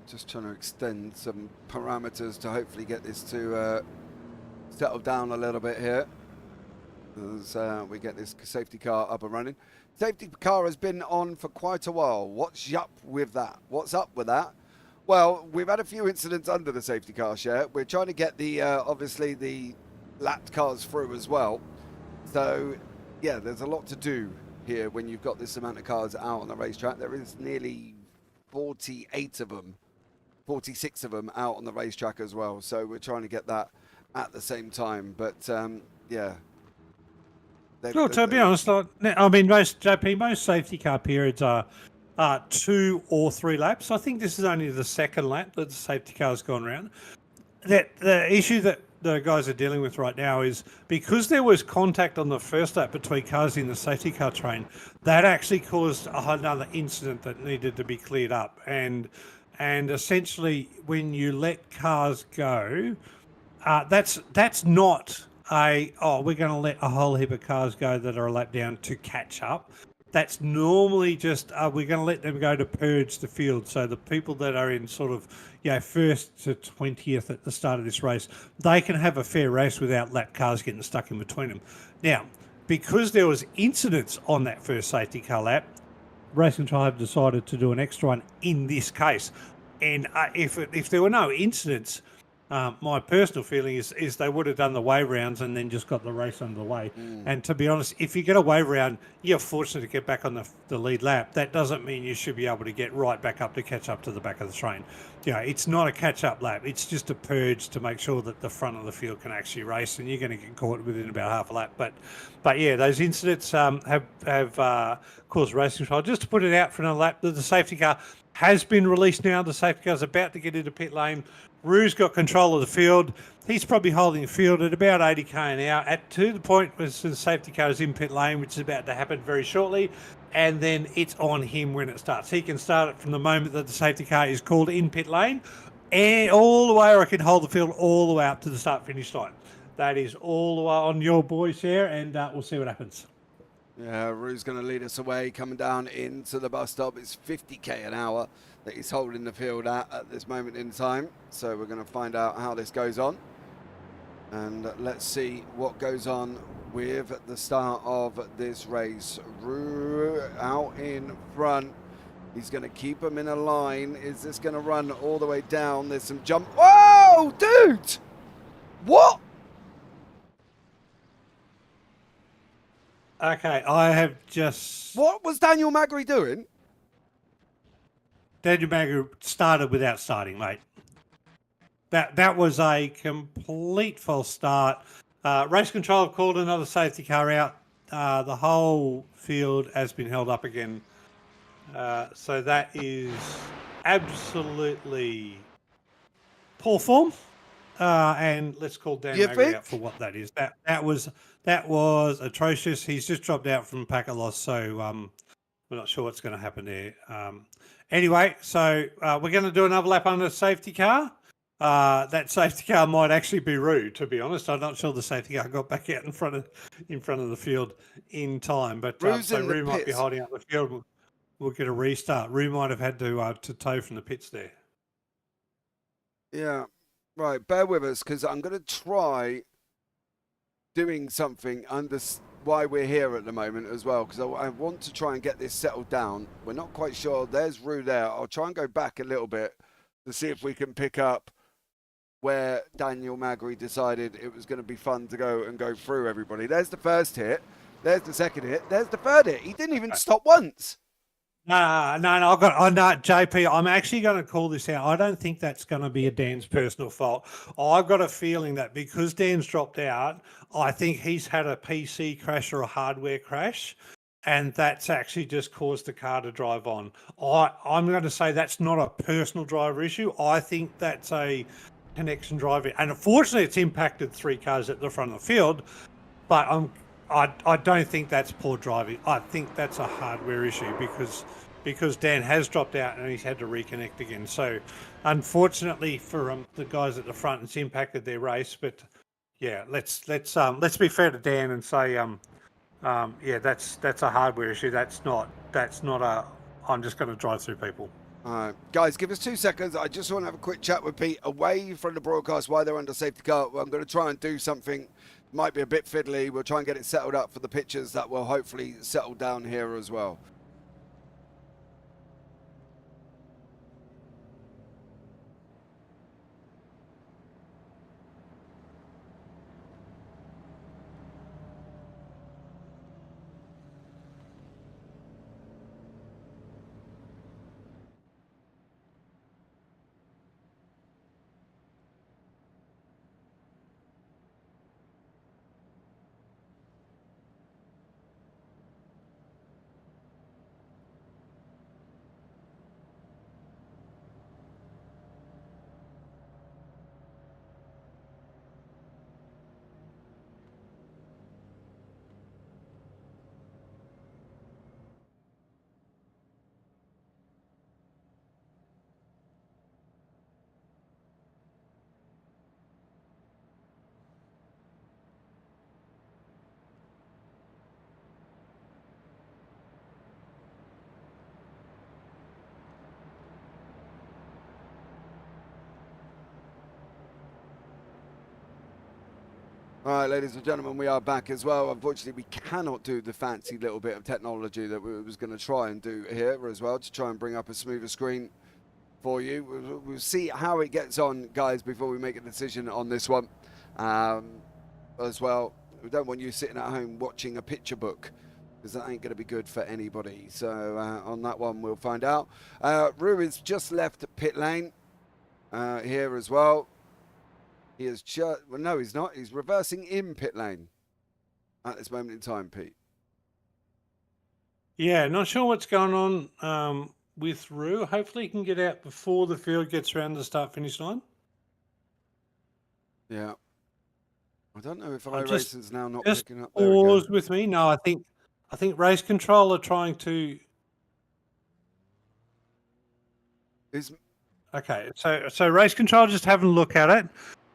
Just trying to extend some parameters to hopefully get this to settle down a little bit here as we get this safety car up and running. Safety car has been on for quite a while. What's up with that? What's up with that? Well, we've had a few incidents under the safety car share. We're trying to get the obviously the lapped cars through as well. So yeah, there's a lot to do here when you've got this amount of cars out on the racetrack. There is nearly 48 of them, 46 of them out on the racetrack as well. So we're trying to get that at the same time. But yeah. Well, to be honest, I mean, most safety car periods are 2 or 3 laps. I think this is only the second lap that the safety car's gone around. That the issue that the guys are dealing with right now is because there was contact on the first lap between cars in the safety car train, that actually caused another incident that needed to be cleared up. And essentially, when you let cars go, that's not we're going to let a whole heap of cars go that are a lap down to catch up. That's normally just we're going to let them go to purge the field. So the people that are in sort of first to 20th at the start of this race, they can have a fair race without lap cars getting stuck in between them. Now, because there was incidents on that first safety car lap, Racing Tribe decided to do an extra one in this case. And if there were no incidents, my personal feeling is they would have done the wave rounds and then just got the race underway. And to be honest, if you get a wave round, you're fortunate to get back on the lead lap. That doesn't mean you should be able to get right back up to catch up to the back of the train. It's not a catch-up lap. It's just a purge to make sure that the front of the field can actually race, and you're going to get caught within about half a lap. But yeah, those incidents have caused racing trial. Just to put it out for another lap, the safety car has been released now. The safety car's about to get into pit lane. Rouge got control of the field. He's probably holding the field at about 80k an hour to the point where the safety car is in pit lane, which is about to happen very shortly. And then it's on him when it starts. He can start it from the moment that the safety car is called in pit lane and all the way, or I can hold the field all the way up to the start-finish line. That is all the way on your boys here, and we'll see what happens. Yeah, Rouge's going to lead us away, coming down into the bus stop. It's 50k an hour that he's holding the field at this moment in time. So we're going to find out how this goes on. And let's see what goes on with the start of this race. Rouge out in front. He's going to keep him in a line. Is this going to run all the way down? There's some jump. Whoa, dude! What? Okay, I have just... What was Daniel Magri doing? Daniel Magri started without starting, mate. That was a complete false start. Race control have called another safety car out. The whole field has been held up again. So that is absolutely poor form. And let's call Dan Magri out for what that is. That was atrocious. He's just dropped out from packet loss, so we're not sure what's going to happen there. Anyway, so we're going to do another lap under the safety car. That safety car might actually be Rouge, to be honest. I'm not sure the safety car got back out in front of the field in time, but so Rouge might be holding up the field. We'll get a restart. Rouge might have had to tow from the pits there. Yeah, right. Bear with us because I'm going to try doing something under why we're here at the moment as well, because I want to try and get this settled down. We're not quite sure. There's Rouge there. I'll try and go back a little bit to see if we can pick up where Daniel Magri decided it was going to be fun to go through everybody. There's the first hit. There's the second hit. There's the third hit. He didn't even stop once. No, JP, I'm actually going to call this out. I don't think that's going to be a Dan's personal fault. I've got a feeling that because Dan's dropped out, I think he's had a PC crash or a hardware crash, and that's actually just caused the car to drive on. I'm going to say that's not a personal driver issue. I think that's a connection driving. And unfortunately, it's impacted 3 cars at the front of the field. But I don't think that's poor driving. I think that's a hardware issue because Dan has dropped out and he's had to reconnect again. So, unfortunately for the guys at the front, it's impacted their race. But yeah, let's be fair to Dan and say yeah, that's a hardware issue. That's not a I'm just going to drive through people. All right, guys, give us 2 seconds. I just want to have a quick chat with Pete away from the broadcast while they're under safety car. I'm going to try and do something. Might be a bit fiddly. We'll try and get it settled up for the pictures that will hopefully settle down here as well. All right, ladies and gentlemen, we are back as well. Unfortunately, we cannot do the fancy little bit of technology that we was going to try and do here as well to try and bring up a smoother screen for you. We'll see how it gets on, guys, before we make a decision on this one as well. We don't want you sitting at home watching a picture book because that ain't going to be good for anybody. So on that one, we'll find out. Ruiz just left pit lane here as well. He is just, well, no, he's not. He's reversing in pit lane at this moment in time, Pete. Yeah, not sure what's going on with Rue. Hopefully he can get out before the field gets around the start-finish line. Yeah. I don't know if iRacing's now not just picking up. There we pause go. with me. No, I think race control are trying to. Okay, so race control just having a look at it.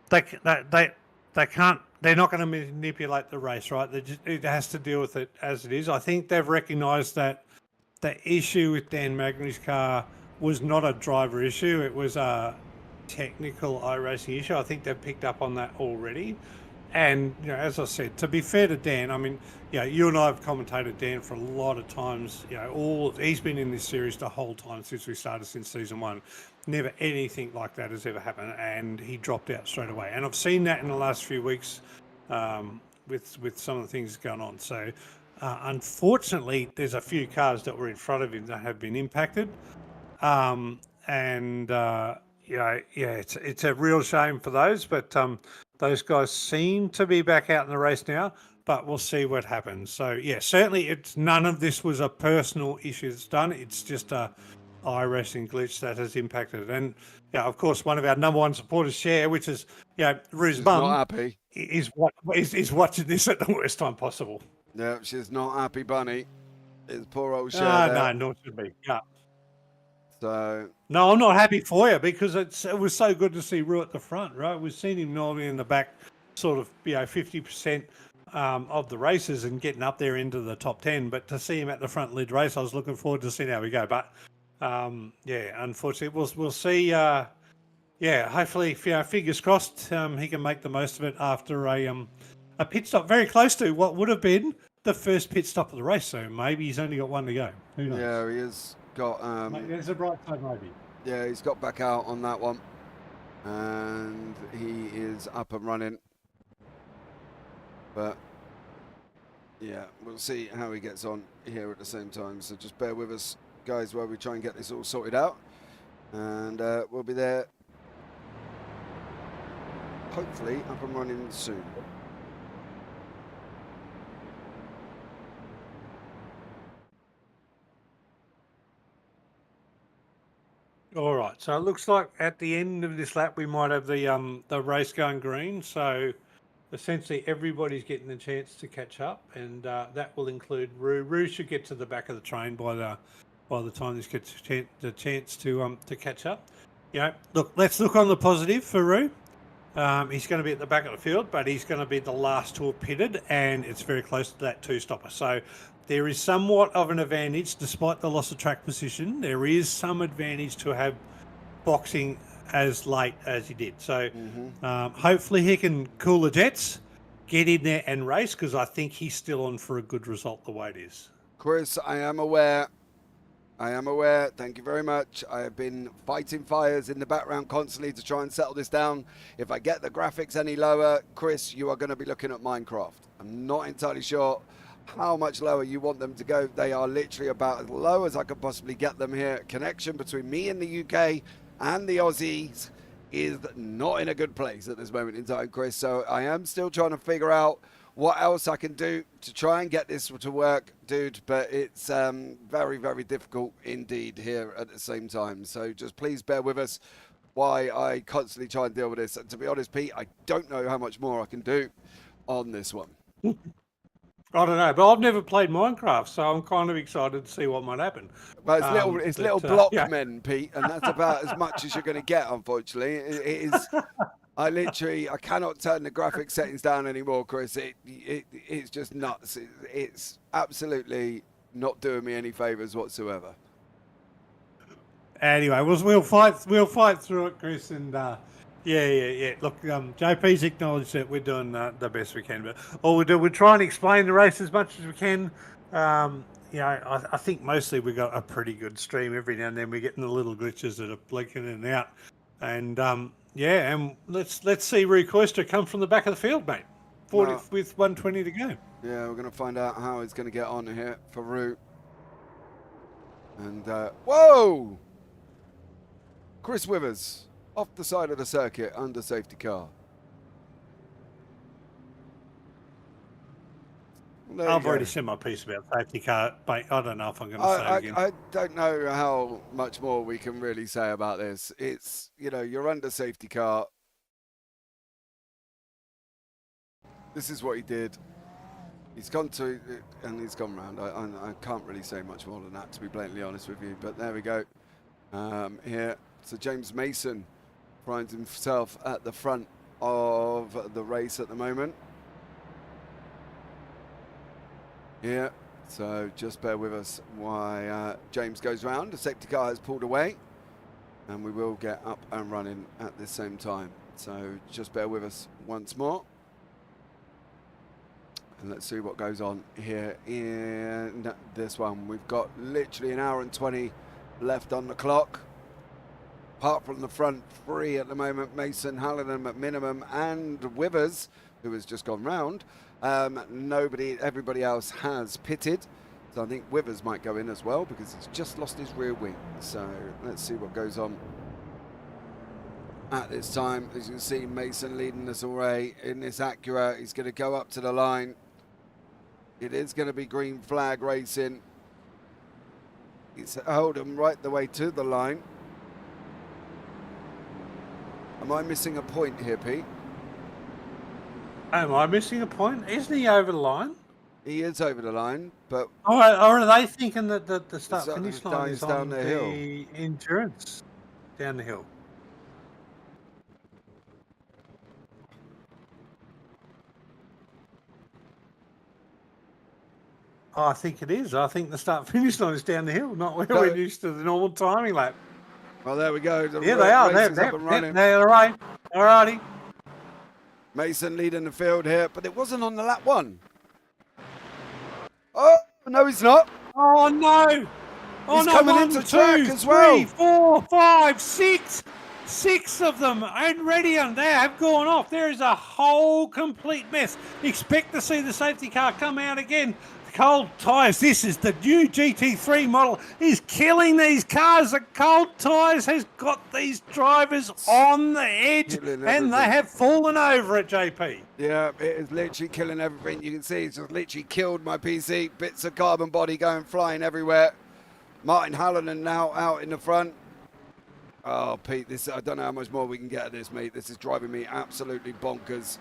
They can't. They're not going to manipulate the race, right? It has to deal with it as it is. I think they've recognised that the issue with Dan Magny's car was not a driver issue. It was a technical iRacing issue. I think they've picked up on that already. And you know, as I said, to be fair to Dan, I mean, you know, you and I have commentated Dan for a lot of times. You know, he's been in this series the whole time since we started, since season 1. Never anything like that has ever happened, and he dropped out straight away. And I've seen that in the last few weeks with some of the things going on. So unfortunately, there's a few cars that were in front of him that have been impacted, you know, yeah, it's a real shame for those, but those guys seem to be back out in the race now, but we'll see what happens. So yeah, certainly none of this was a personal issue that's done. It's just a iRacing glitch that has impacted it. And yeah, of course, one of our number one supporters, Cher, which is, you know, Rue's mum, not happy. is watching this at the worst time possible. No, she's not happy, Bunny. It's poor old Cher. No, nor should be. Yeah. So no, I'm not happy for you because it was so good to see Rue at the front, right? We've seen him normally in the back, sort of, you know, 50% of the races and getting up there into the top 10. But to see him at the front lead race, I was looking forward to seeing how we go. But yeah, unfortunately, we'll see. Yeah, hopefully, you know, fingers crossed, he can make the most of it after a pit stop very close to what would have been the first pit stop of the race. So maybe he's only got one to go. Who knows? yeah, he has got. There's a bright side, maybe. Yeah, he's got back out on that one, and he is up and running. But yeah, we'll see how he gets on here at the same time. So just bear with us, guys, while we try and get this all sorted out, and we'll be there hopefully up and running soon. All right. So it looks like at the end of this lap, we might have the race going green. So essentially, everybody's getting a chance to catch up, and that will include Roo. Roo should get to the back of the train by the time this gets the chance to catch up. You know, look, let's look on the positive for Roo. He's going to be at the back of the field, but he's going to be the last to have pitted, and it's very close to that two-stopper. So there is somewhat of an advantage, despite the loss of track position. There is some advantage to have boxing as late as he did. So hopefully he can cool the jets, get in there and race, because I think he's still on for a good result the way it is. Chris, I am aware. Thank you very much. I have been fighting fires in the background constantly to try and settle this down. If I get the graphics any lower, Chris, you are going to be looking at Minecraft. I'm not entirely sure how much lower you want them to go. They are literally about as low as I could possibly get them here. Connection between me and the UK and the Aussies is not in a good place at this moment in time, Chris. So I am still trying to figure out what else I can do to try and get this to work, dude. But it's very, very difficult indeed here at the same time. So just please bear with us while I constantly try and deal with this. And to be honest, Pete, I don't know how much more I can do on this one. I don't know, but I've never played Minecraft, so I'm kind of excited to see what might happen. Well, it's little block men, Pete, and that's about as much as you're going to get, unfortunately. It is. I cannot turn the graphic settings down anymore, Chris. It's just nuts. It's absolutely not doing me any favors whatsoever. Anyway, we'll fight through it, Chris, and yeah. Look, JP's acknowledged that we're doing the best we can, but all we do, we try and explain the race as much as we can. You know, I think mostly we got a pretty good stream. Every now and then we're getting the little glitches that are blinking in and out, and and let's see Roo Coister come from the back of the field, mate. 40 with 120 to go. Yeah, we're going to find out how he's going to get on here for Roo. And whoa, Chris Withers off the side of the circuit under safety car. I've already said my piece about safety car, mate. I don't know if I'm going to say it again. I don't know how much more we can really say about this. It's, you know, you're under safety car. This is what he did. He's gone to, and he's gone round. I can't really say much more than that, to be blatantly honest with you. But there we go. Here, so James Mason finds himself at the front of the race at the moment. Yeah, so just bear with us while James goes round. The safety car has pulled away, and we will get up and running at the same time. So just bear with us once more. And let's see what goes on here in this one. We've got literally an hour and 20 left on the clock. Apart from the front three at the moment, Mason, Hallinan at minimum, and Withers, who has just gone round. Everybody else has pitted. So I think Withers might go in as well because he's just lost his rear wing. So let's see what goes on at this time. As you can see, Mason leading us away in this Acura. He's going to go up to the line. It is going to be green flag racing. He's held him right the way to the line. Am I missing a point here, Pete? Am I missing a point? Isn't he over the line? He is over the line, but... Oh, or are they thinking that the start-finish line is on the hill. Endurance down the hill? Oh, I think it is. I think the start-finish line is down the hill, not where we're used to the normal timing lap. Well, there we go. Yeah, they are. They're right. All righty. Mason leading the field here, but it wasn't on the lap one. Oh, no, he's not. Oh, no. Oh, he's coming into track as well. 3, 4, 5, 6. 6 of them and ready, and they have gone off. There is a whole complete mess. Expect to see the safety car come out again. Cold tyres. This is the new GT3 model. Is killing these cars. The cold tyres has got these drivers on the edge, and they have fallen over it, JP. Yeah, it is literally killing everything. You can see it's just literally killed my PC. Bits of carbon body going flying everywhere. Martin Hallinan now out in the front. Oh, Pete, this I don't know how much more we can get at this, mate. This is driving me absolutely bonkers.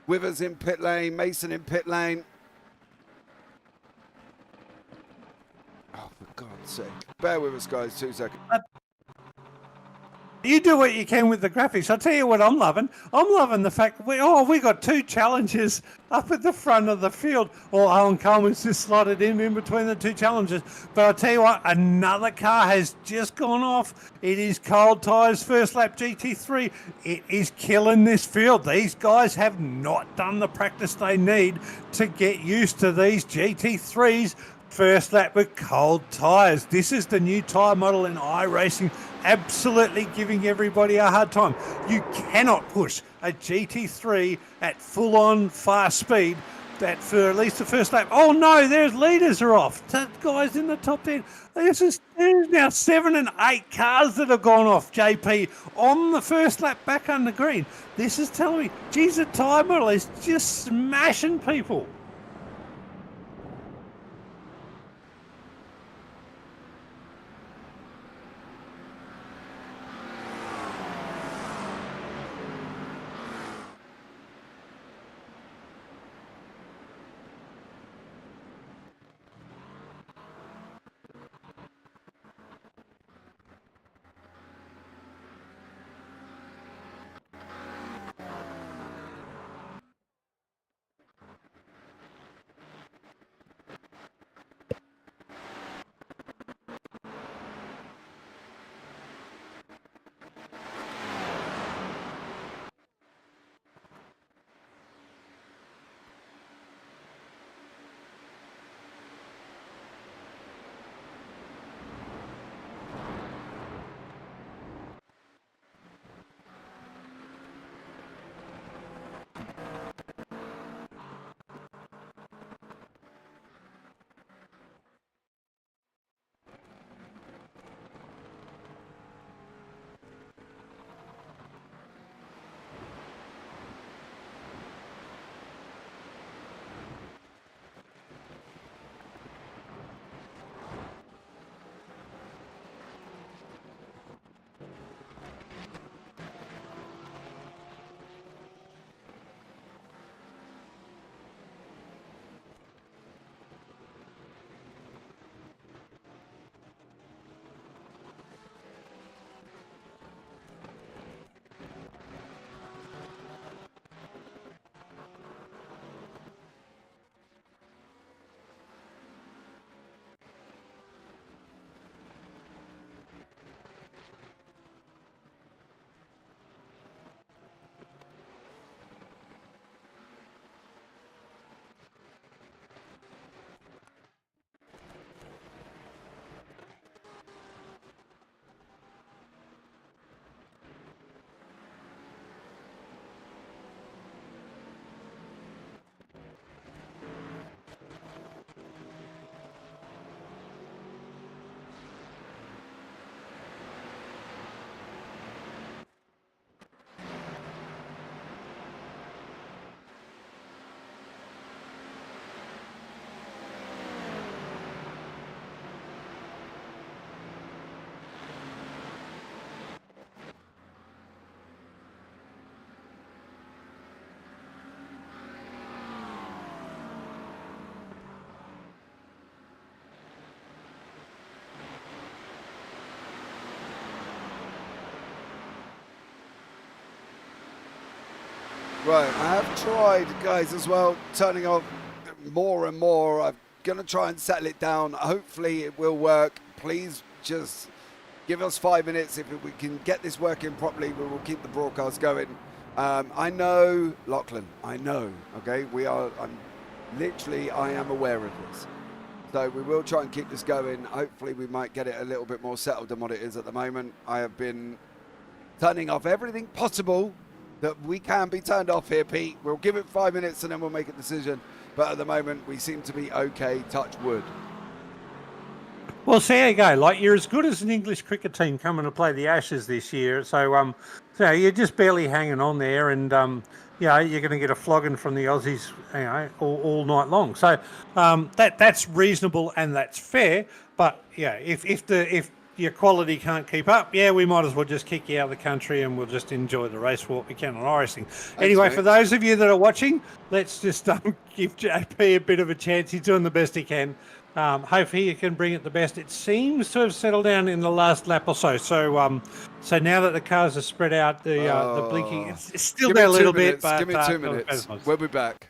Withers in pit lane, Mason in pit lane. Oh, for God's sake. Bear with us, guys, 2 seconds. You do what you can with the graphics. I'll tell you what I'm loving. I'm loving the fact we got 2 challenges up at the front of the field. Or Owen Coleman's just slotted in between the 2 challenges. But I'll tell you what, another car has just gone off. It is Cold Tyres First Lap GT3. It is killing this field. These guys have not done the practice they need to get used to these GT3s. First lap with cold tyres. This is the new tyre model in iRacing, absolutely giving everybody a hard time. You cannot push a GT3 at full-on fast speed that for at least the first lap. Oh no, there's leaders are off. Guys in the top 10. There's now 7 and 8 cars that have gone off, JP, on the first lap back on the green. This is telling me, geez, the tyre model is just smashing people. Right, I have tried, guys, as well, turning off more and more. I'm going to try and settle it down. Hopefully it will work. Please just give us 5 minutes. If we can get this working properly, we will keep the broadcast going. I know, Lachlan, I know, okay? I am aware of this. So we will try and keep this going. Hopefully we might get it a little bit more settled than what it is at the moment. I have been turning off everything possible that we can be turned off here, Pete. We'll give it 5 minutes and then we'll make a decision. But at the moment, we seem to be okay, touch wood. Well, see how you go. Like, you're as good as an English cricket team coming to play the Ashes this year. So you're just barely hanging on there. And you're going to get a flogging from the Aussies, all night long. So that's reasonable and that's fair. But yeah, if your quality can't keep up, we might as well just kick you out of the country and we'll just enjoy the race for what we can on iRacing. Anyway, mate. for those of you that are watching, let's just give JP a bit of a chance. He's doing the best he can. Hopefully he can bring it the best. It seems to have settled down in the last lap or so. So now that the cars are spread out, the blinking, it's still there a little bit. But give me 2 minutes. We'll be back.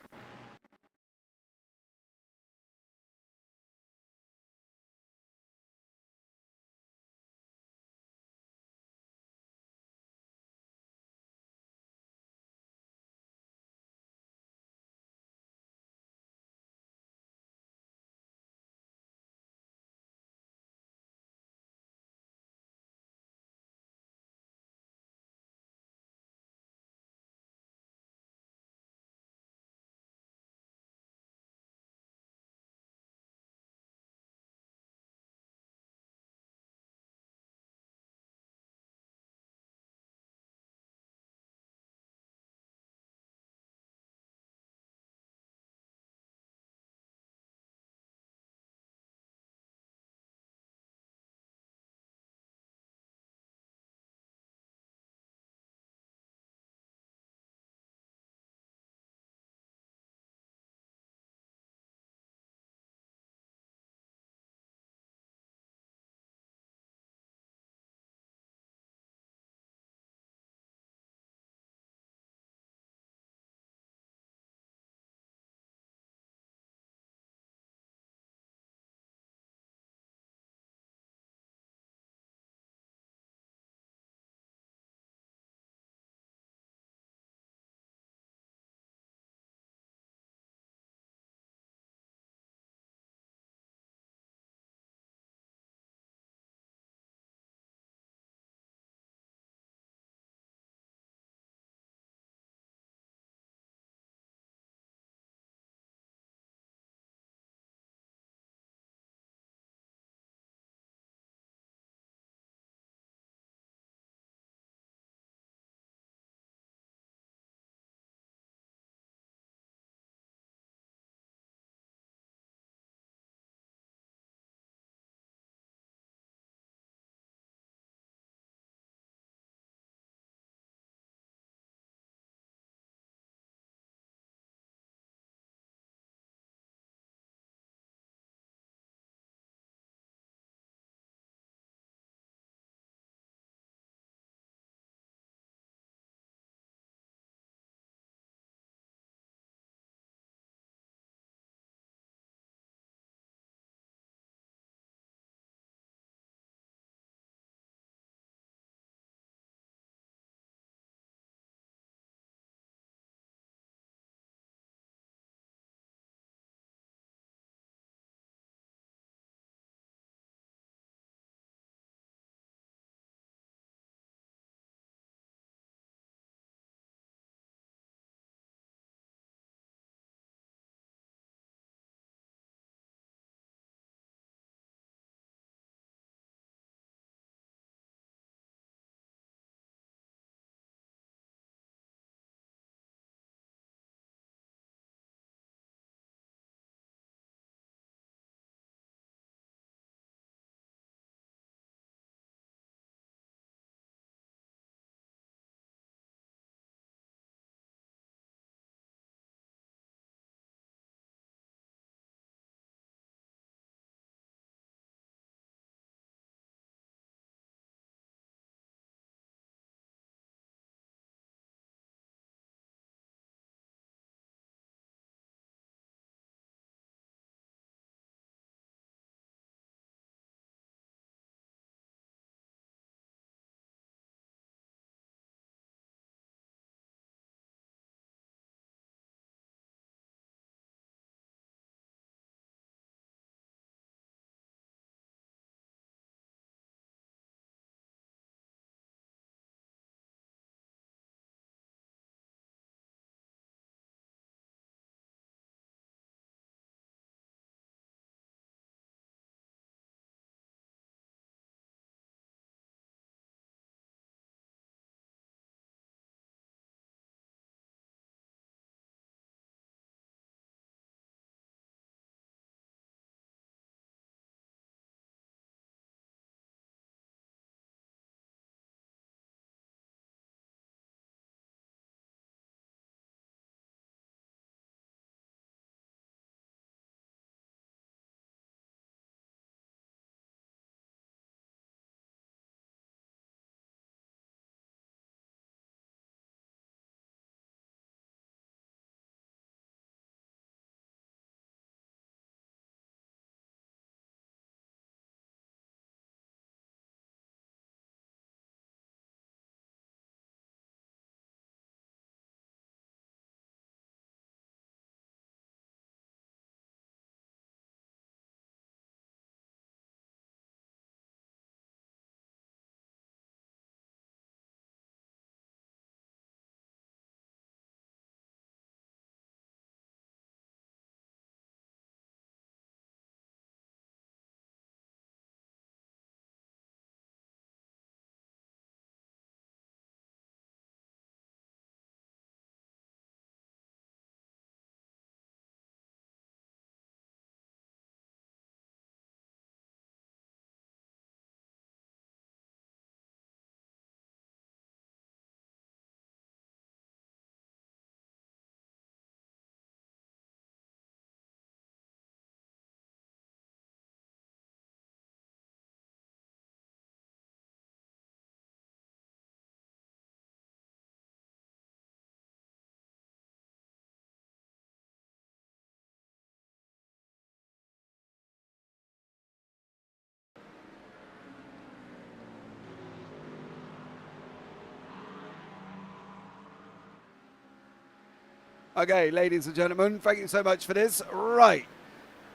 Okay, ladies and gentlemen, thank you so much for this. Right,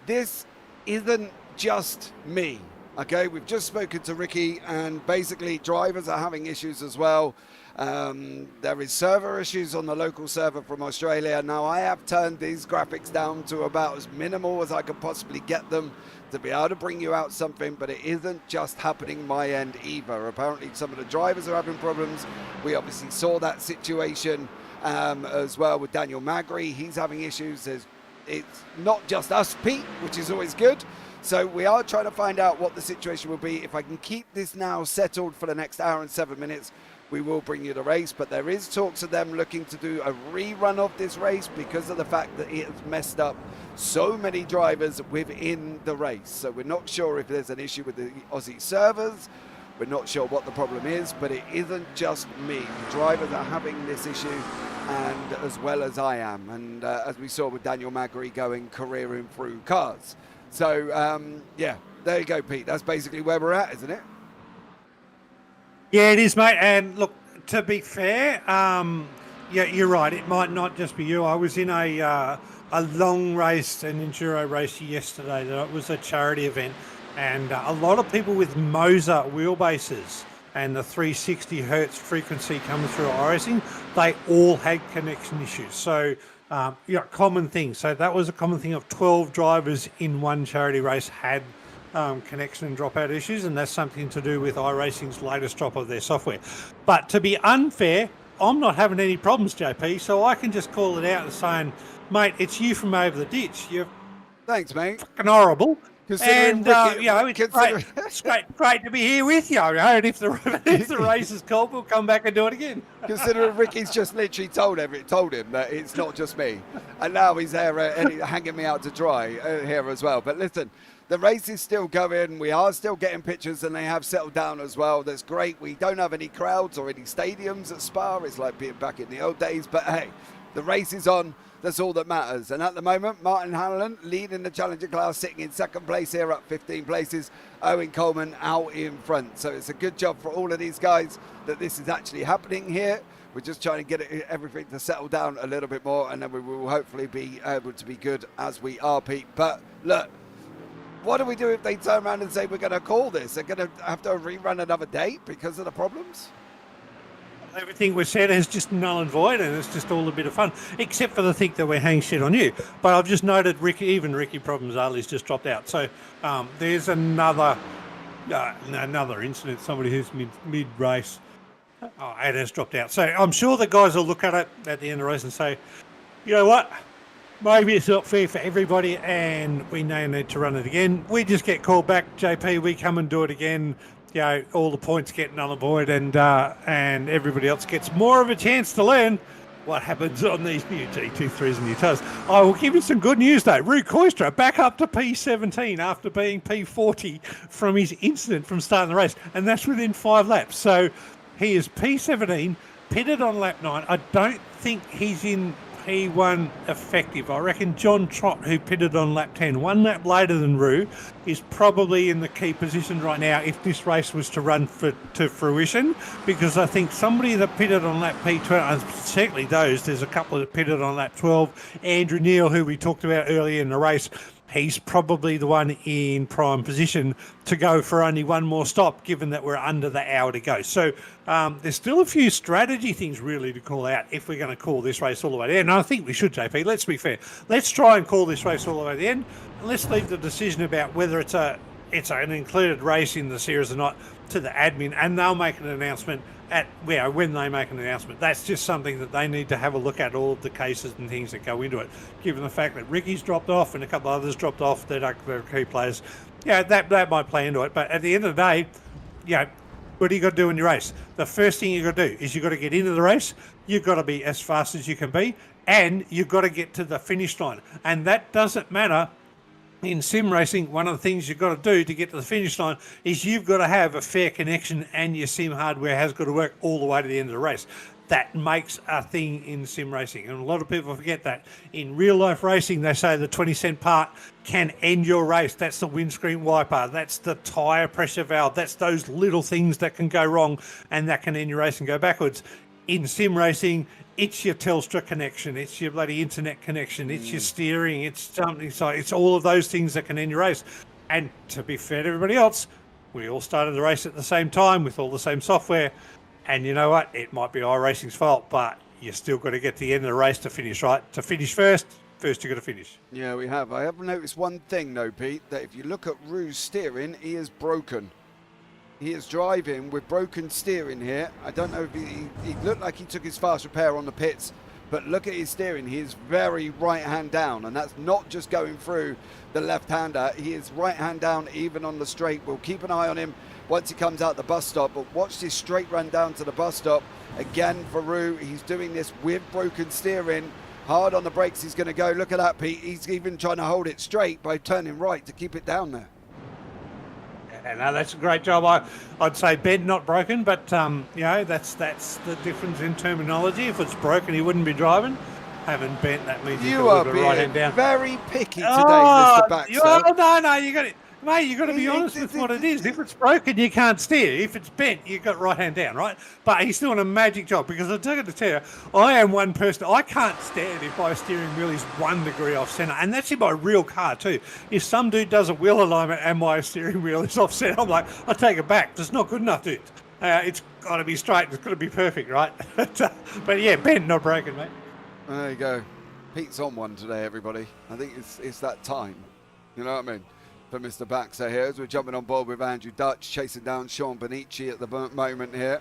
this isn't just me. Okay, we've just spoken to Ricky, and basically drivers are having issues as well. There is server issues on the local server from Australia. Now, I have turned these graphics down to about as minimal as I can possibly get them to be able to bring you out something, but it isn't just happening my end either. Apparently, some of the drivers are having problems. We obviously saw that situation as well with Daniel Magri. He's having issues. It's not just us, Pete, which is always good. So we are trying to find out what the situation will be. If I can keep this now settled for the next hour and 7 minutes, we will bring you the race. But there is talks of them looking to do a rerun of this race because of the fact that it has messed up so many drivers within the race. So we're not sure if there's an issue with the Aussie servers. We're not sure what the problem is, but it isn't just me. The drivers are having this issue, and as well as I am. And as we saw with Daniel Magri going careering through cars. So, yeah, there you go, Pete. That's basically where we're at, isn't it? Yeah, it is, mate. And look, to be fair, yeah, you're right. It might not just be you. I was in a long race, an enduro race yesterday. That was a charity event, and a lot of people with Moser wheelbases and the 360 hertz frequency coming through iRacing, they all had connection issues. So, yeah, common thing. So that was a common thing of 12 drivers in one charity race had connection and dropout issues, and that's something to do with iRacing's latest drop of their software. But to be unfair, I'm not having any problems, JP, so I can just call it out and saying, mate, it's you from over the ditch. You're Thanks, mate. fucking horrible. Considering And, Ricky, you know, it's great to be here with you. And if the race is called, we'll come back and do it again. Considering Ricky's just literally told him that it's not just me. And now he's there hanging me out to dry here as well. But listen, the race is still going. We are still getting pictures, and they have settled down as well. That's great. We don't have any crowds or any stadiums at Spa. It's like being back in the old days. But hey, the race is on. That's all that matters. And at the moment, Martin Hanlon leading the Challenger class, sitting in second place here, up 15 places. Owen Coleman out in front. So it's a good job for all of these guys that this is actually happening here. We're just trying to get everything to settle down a little bit more, and then we will hopefully be able to be good as we are, Pete. But look, what do we do if they turn around and say we're going to call this? They're going to have to rerun another date because of the problems? Everything we said is just null and void, and it's just all a bit of fun, except for the thing that we're hanging shit on you. But I've just noted Ricky Problemzali's just dropped out. So there's another incident, somebody who's mid-race, and has dropped out. So I'm sure the guys will look at it at the end of the race and say, you know what, maybe it's not fair for everybody and we now need to run it again. We just get called back, JP, we come and do it again. You know, all the points get null and void, and everybody else gets more of a chance to learn what happens on these new GT3s and new tyres. I will give you some good news, though. Rue Koistra back up to P17 after being P40 from his incident from starting the race, and that's within 5 laps. So he is P17, pitted on lap 9. I don't think he's in P1 effective. I reckon John Trott, who pitted on lap 10, 1 lap later than Rue, is probably in the key position right now if this race was to run to fruition, because I think somebody that pitted on lap P12, certainly there's a couple that pitted on lap 12, Andrew Neil, who we talked about earlier in the race, he's probably the one in prime position to go for only one more stop, given that we're under the hour to go. So there's still a few strategy things really to call out if we're going to call this race all the way to the end. And I think we should, JP. Let's be fair. Let's try and call this race all the way to the end. And let's leave the decision about whether it's an included race in the series or not to the admin, and they'll make an announcement when they make an announcement. That's just something that they need to have a look at, all of the cases and things that go into it, given the fact that Ricky's dropped off and a couple of others dropped off that are key players. Yeah, that might play into it. But at the end of the day, what do you got to do in your race? The first thing you got to do is you've got to get into the race. You've got to be as fast as you can be, and you've got to get to the finish line. And that doesn't matter. In sim racing, one of the things you've got to do to get to the finish line is you've got to have a fair connection, and your sim hardware has got to work all the way to the end of the race. That makes a thing in sim racing, and a lot of people forget that. In real life racing, they say the 20-cent part can end your race. That's the windscreen wiper, that's the tyre pressure valve, that's those little things that can go wrong and that can end your race and go backwards. in sim racing, it's your Telstra connection, it's your bloody internet connection, it's your steering, it's something. So it's all of those things that can end your race. And to be fair to everybody else, we all started the race at the same time with all the same software. And you know what? It might be iRacing's fault, but you still got to get to the end of the race to finish, right? To finish first you got to finish. Yeah, we have. I have noticed one thing, though, Pete, that if you look at Rouge's steering, he is broken. He is driving with broken steering here. I don't know if he looked like he took his fast repair on the pits, but look at his steering. He is very right hand down, and that's not just going through the left hander. He is right hand down even on the straight. We'll keep an eye on him once he comes out the bus stop, but watch this straight run down to the bus stop. Again for Rouge, he's doing this with broken steering. Hard on the brakes he's going to go. Look at that, Pete. He's even trying to hold it straight by turning right to keep it down there. And that's a great job. I'd say bent, not broken, but you know, that's the difference in terminology. If it's broken, he wouldn't be driving. Having bent, that means you are being right hand down. Very picky today, Mr. Baxter. No, you got it. Mate, you got to be honest with what it is. If it's broken, you can't steer. If it's bent, you've got right hand down, right? But he's doing a magic job, because I'm going to tell you, I am one person. I can't stand if my steering wheel is 1 degree off centre, and that's in my real car too. If some dude does a wheel alignment and my steering wheel is off centre, I'm like, I take it back. That's not good enough, dude. It's got to be straight. It's got to be perfect, right? But yeah, bent, not broken, mate. There you go. Pete's on one today, everybody. I think it's that time. You know what I mean? For Mr. Baxter here, as we're jumping on board with Andrew Dutch, chasing down Sean Benici at the moment here.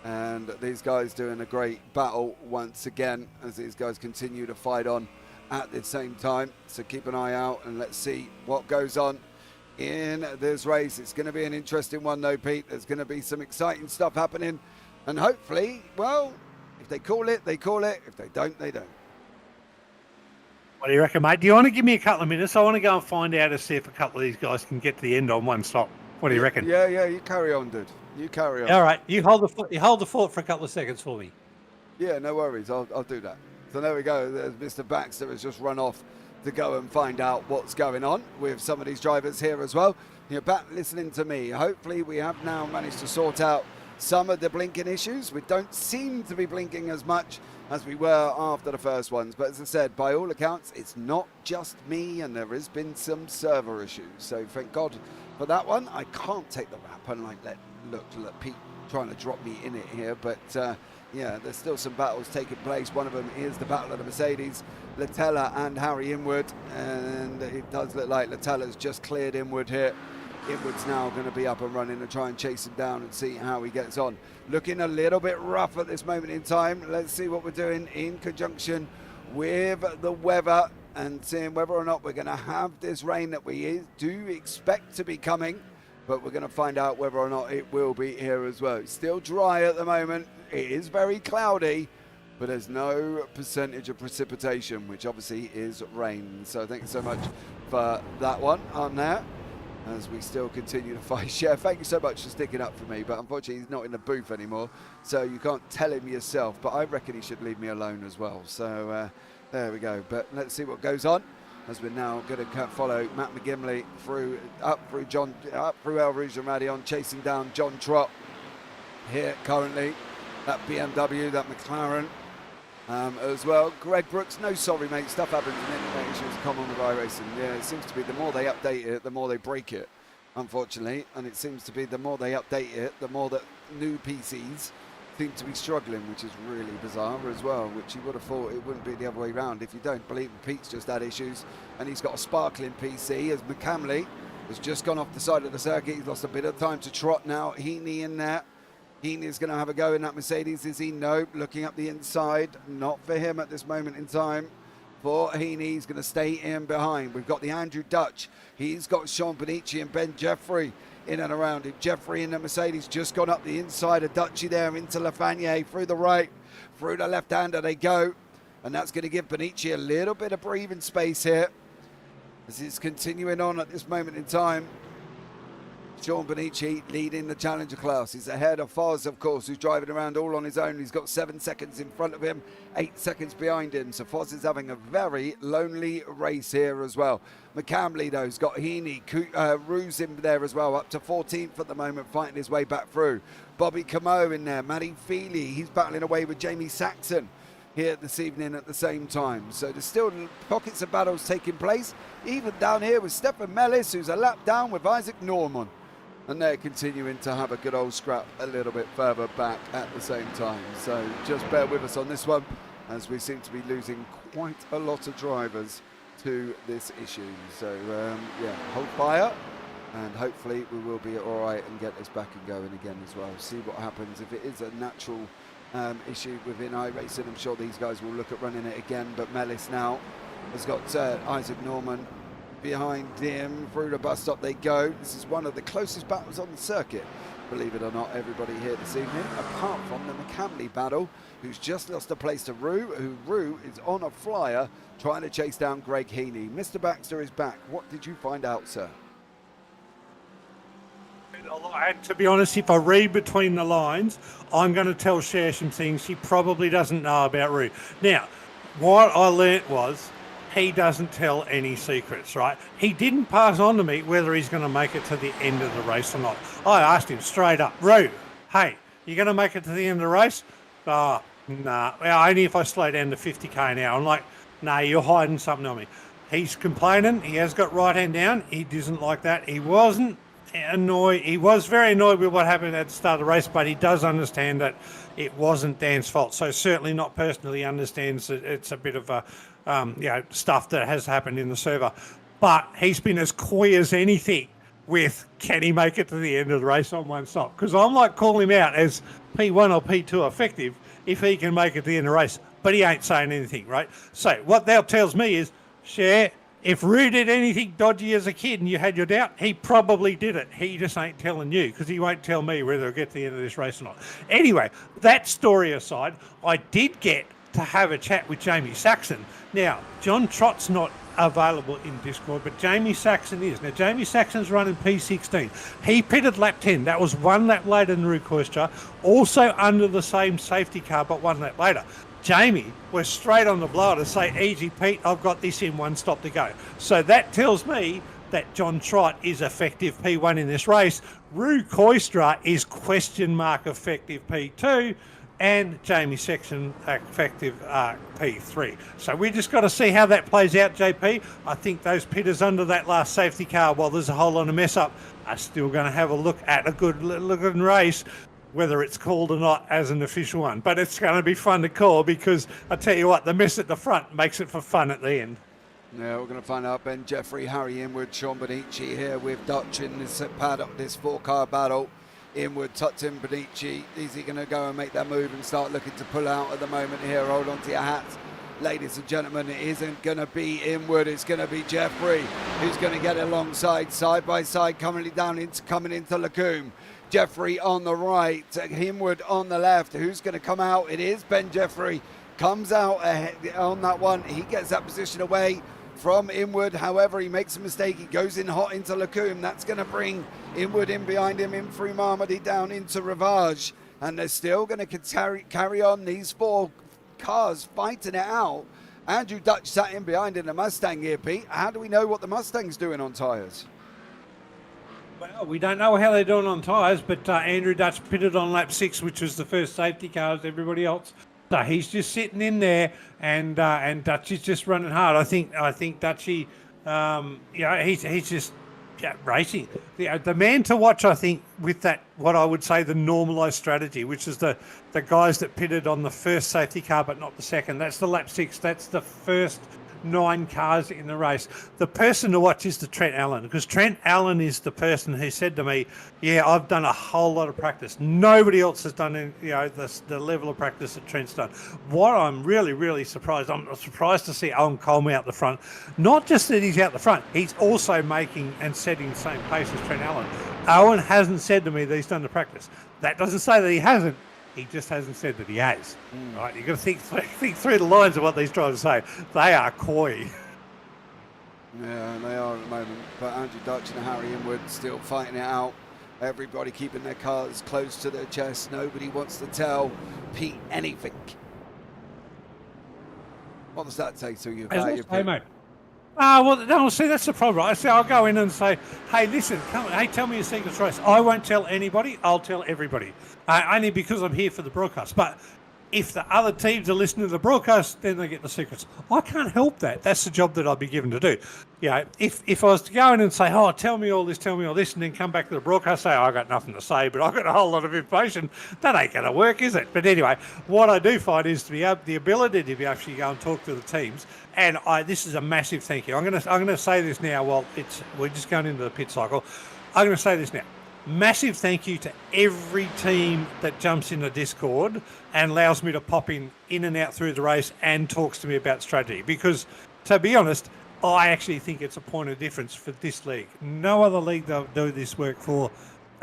And these guys doing a great battle once again, as these guys continue to fight on at the same time. So keep an eye out and let's see what goes on in this race. It's going to be an interesting one though, Pete. There's going to be some exciting stuff happening. And hopefully, well, if they call it, they call it. If they don't, they don't. What do you reckon, mate? Do you want to give me a couple of minutes? I want to go and find out to see if a couple of these guys can get to the end on one stop. What do you reckon? Yeah, you carry on, dude. You carry on. All right, you hold the fort for a couple of seconds for me. Yeah, no worries. I'll do that. So there we go. There's Mr. Baxter has just run off to go and find out what's going on with some of these drivers here as well. You're back listening to me. Hopefully we have now managed to sort out some of the blinking issues. We don't seem to be blinking as much as we were after the first ones, but as I said, by all accounts, it's not just me, and there has been some server issues. So thank God for that one. I can't take the rap, unlike look Pete trying to drop me in it here, but yeah, there's still some battles taking place. One of them is the battle of the Mercedes, Latella and Harry Inwood, and it does look like Latella's just cleared Inwood here. Inwood's now going to be up and running and try and chase him down and see how he gets on. Looking a little bit rough at this moment in time. Let's see what we're doing in conjunction with the weather and seeing whether or not we're going to have this rain that we do expect to be coming, but we're going to find out whether or not it will be here as well. It's still dry at the moment. It is very cloudy, but there's no percentage of precipitation, which obviously is rain. So thank you so much for that one on there, as we still continue to fight. Chef, thank you so much for sticking up for me, but unfortunately he's not in the booth anymore, so you can't tell him yourself, but I reckon he should leave me alone as well. So there we go. But let's see what goes on, as we're now going to follow Matt McGimley up through Eau Rouge and Radion, chasing down John Trott here currently. That BMW, that McLaren as well. Greg Brooks, no sorry mate, stuff happens and internet issues come on with iRacing. Yeah, it seems to be the more they update it, the more they break it, unfortunately. And it seems to be the more they update it, the more that new PCs seem to be struggling, which is really bizarre as well, which you would have thought it wouldn't be the other way around. If you don't believe me, Pete's just had issues and he's got a sparkling PC, as McCamley has just gone off the side of the circuit. He's lost a bit of time to Trot now. Heaney in there. Heaney's going to have a go in that Mercedes, is he? No. Looking up the inside, not for him at this moment in time. For Heaney, he's going to stay in behind. We've got the Andrew Dutch. He's got Sean Benici and Ben Jeffrey in and around him. Jeffrey in the Mercedes just gone up the inside of Dutchy there into Lafanier, through the right, through the left-hander they go. And that's going to give Benici a little bit of breathing space here, as it's continuing on at this moment in time. Sean Bonici leading the Challenger class. He's ahead of Foz, of course, who's driving around all on his own. He's got 7 seconds in front of him, 8 seconds behind him. So Foz is having a very lonely race here as well. McCamley, though, has got Heaney, Rouge in there as well, up to 14th at the moment, fighting his way back through. Bobby Camo in there, Matty Feely, he's battling away with Jamie Saxon here this evening at the same time. So there's still pockets of battles taking place, even down here with Stefan Mellis, who's a lap down with Isaac Norman. And they're continuing to have a good old scrap a little bit further back at the same time. So just bear with us on this one, as we seem to be losing quite a lot of drivers to this issue. So yeah, hold fire, and hopefully we will be all right and get this back and going again as well. See what happens. If it is a natural issue within iRacing, I'm sure these guys will look at running it again. But Mellis now has got Isaac Norman behind him. Through the bus stop they go. This is one of the closest battles on the circuit, believe it or not, everybody here this evening, apart from the McCamley battle, who's just lost a place to Rue is on a flyer trying to chase down Greg Heaney. Mr. Baxter is back. What did you find out, sir? And to be honest, if I read between the lines, I'm going to tell Cher some things she probably doesn't know about Rue. Now, what I learnt was he doesn't tell any secrets, right? He didn't pass on to me whether he's going to make it to the end of the race or not. I asked him straight up, Rue, hey, you going to make it to the end of the race? Oh, nah, only if I slow down to 50k an hour. I'm like, nah, you're hiding something on me. He's complaining. He has got right hand down. He doesn't like that. He wasn't annoyed. He was very annoyed with what happened at the start of the race, but he does understand that it wasn't Dan's fault. So certainly not personally understands that it's a bit of a, stuff that has happened in the server. But he's been as coy as anything with, can he make it to the end of the race on one stop? Because I'm like calling him out as P1 or P2 effective if he can make it to the end of the race. But he ain't saying anything, right? So what that tells me is, Cher, if Rue did anything dodgy as a kid and you had your doubt, he probably did it. He just ain't telling you, because he won't tell me whether he'll get to the end of this race or not. Anyway, that story aside, I did get to have a chat with Jamie Saxon. Now, John Trott's not available in Discord, but Jamie Saxon is. Now, Jamie Saxon's running P16. He pitted lap 10. That was 1 lap later than Rue Koistra, also under the same safety car, but 1 lap later. Jamie was straight on the blower to say, easy, Pete, I've got this in 1 stop to go. So that tells me that John Trott is effective P1 in this race. Rue Koistra is question mark effective P2, and Jamie Saxon effective P3. So we just got to see how that plays out, JP. I think those pitters under that last safety car, while there's a whole lot of mess up, are still going to have a look at a good looking race, whether it's called or not as an official one. But it's going to be fun to call, because I tell you what, the mess at the front makes it for fun at the end. Yeah, we're going to find out. Ben Jeffrey, Harry Inwood, Sean Bonici here with Dutch in this paddock, this 4-car battle. Inwood, Tutton, Bonici. Is he going to go and make that move and start looking to pull out at the moment here? Hold on to your hats. Ladies and gentlemen, it isn't going to be Inwood, it's going to be Jeffrey, who's going to get alongside, side by side, coming into Lacombe. Jeffrey on the right, Inwood on the left. Who's going to come out? It is Ben Jeffrey. Comes out ahead on that one. He gets that position away from Inwood. However, he makes a mistake. He goes in hot into Lacombe. That's going to bring Inwood in behind him, in through Marmody, down into Rivage. And they're still going to carry on, these 4 cars fighting it out. Andrew Dutch sat in behind in the Mustang here, Pete. How do we know what the Mustang's doing on tyres? Well, we don't know how they're doing on tyres, but Andrew Dutch pitted on lap 6, which was the first safety car as everybody else. So he's just sitting in there, and Dutch is just running hard. I think Dutchy, he's just racing. The man to watch, I think, with that, what I would say the normalised strategy, which is the guys that pitted on the first safety car but not the second. That's the lap 6. That's the first 9 cars in the race. The person to watch is the Trent Allen, because Trent Allen is the person who said to me, yeah, I've done a whole lot of practice. Nobody else has done the level of practice that Trent's done. What I'm really surprised, I'm surprised to see Owen Coleman out the front. Not just that he's out the front, he's also making and setting the same pace as Trent Allen. Owen hasn't said to me that he's done the practice. That doesn't say that he hasn't. He just hasn't said that he has. Right? You've got to think through the lines of what these drivers say. They are coy. Yeah, they are at the moment. But Andrew Dutch and Harry Inwood still fighting it out Everybody keeping their cards close to their chest. Nobody wants to tell Pete anything. What does that say to you about your Pete? Mate. Well, no, see, that's the problem. I say, I'll go in and say, hey, listen, hey, tell me your secret race. I won't tell anybody. I'll tell everybody. Only because I'm here for the broadcast. But if the other teams are listening to the broadcast, then they get the secrets. I can't help that. That's the job that I'd be given to do. You know, if I was to go in and say, oh, tell me all this, and then come back to the broadcast, say, I got nothing to say, but I've got a whole lot of information, that ain't going to work, is it? But anyway, what I do find is the ability to be actually go and talk to the teams. And this is a massive thank you. I'm going to say this now while we're just going into the pit cycle. I'm going to say this now. Massive thank you to every team that jumps in the Discord and allows me to pop in and out through the race and talks to me about strategy. Because, to be honest, I actually think it's a point of difference for this league. No other league that I do this work for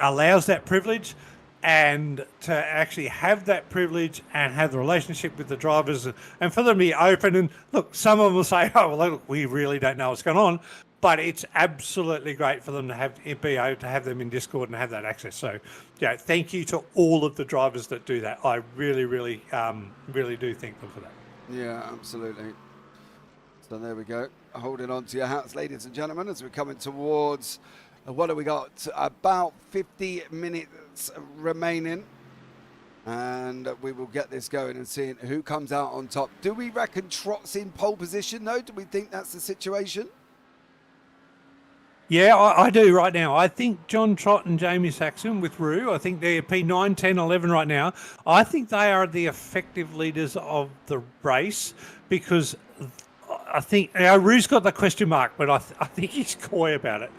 allows that privilege, and to actually have that privilege and have the relationship with the drivers and for them to be open. And look, some of them will say, oh, well, look, we really don't know what's going on. But it's absolutely great for them to have them in Discord and have that access. So, yeah, thank you to all of the drivers that do that. I really, really, really do thank them for that. Yeah, absolutely. So there we go. Holding on to your hats, ladies and gentlemen, as we're coming towards, what have we got? About 50 minutes remaining. And we will get this going and seeing who comes out on top. Do we reckon Trot's in pole position, though? Do we think that's the situation? Yeah, I do right now. I think John Trott and Jamie Saxon with Rue, I think they're P9, 10, 11 right now. I think they are the effective leaders of the race because I think Rue's got the question mark, but I think he's coy about it.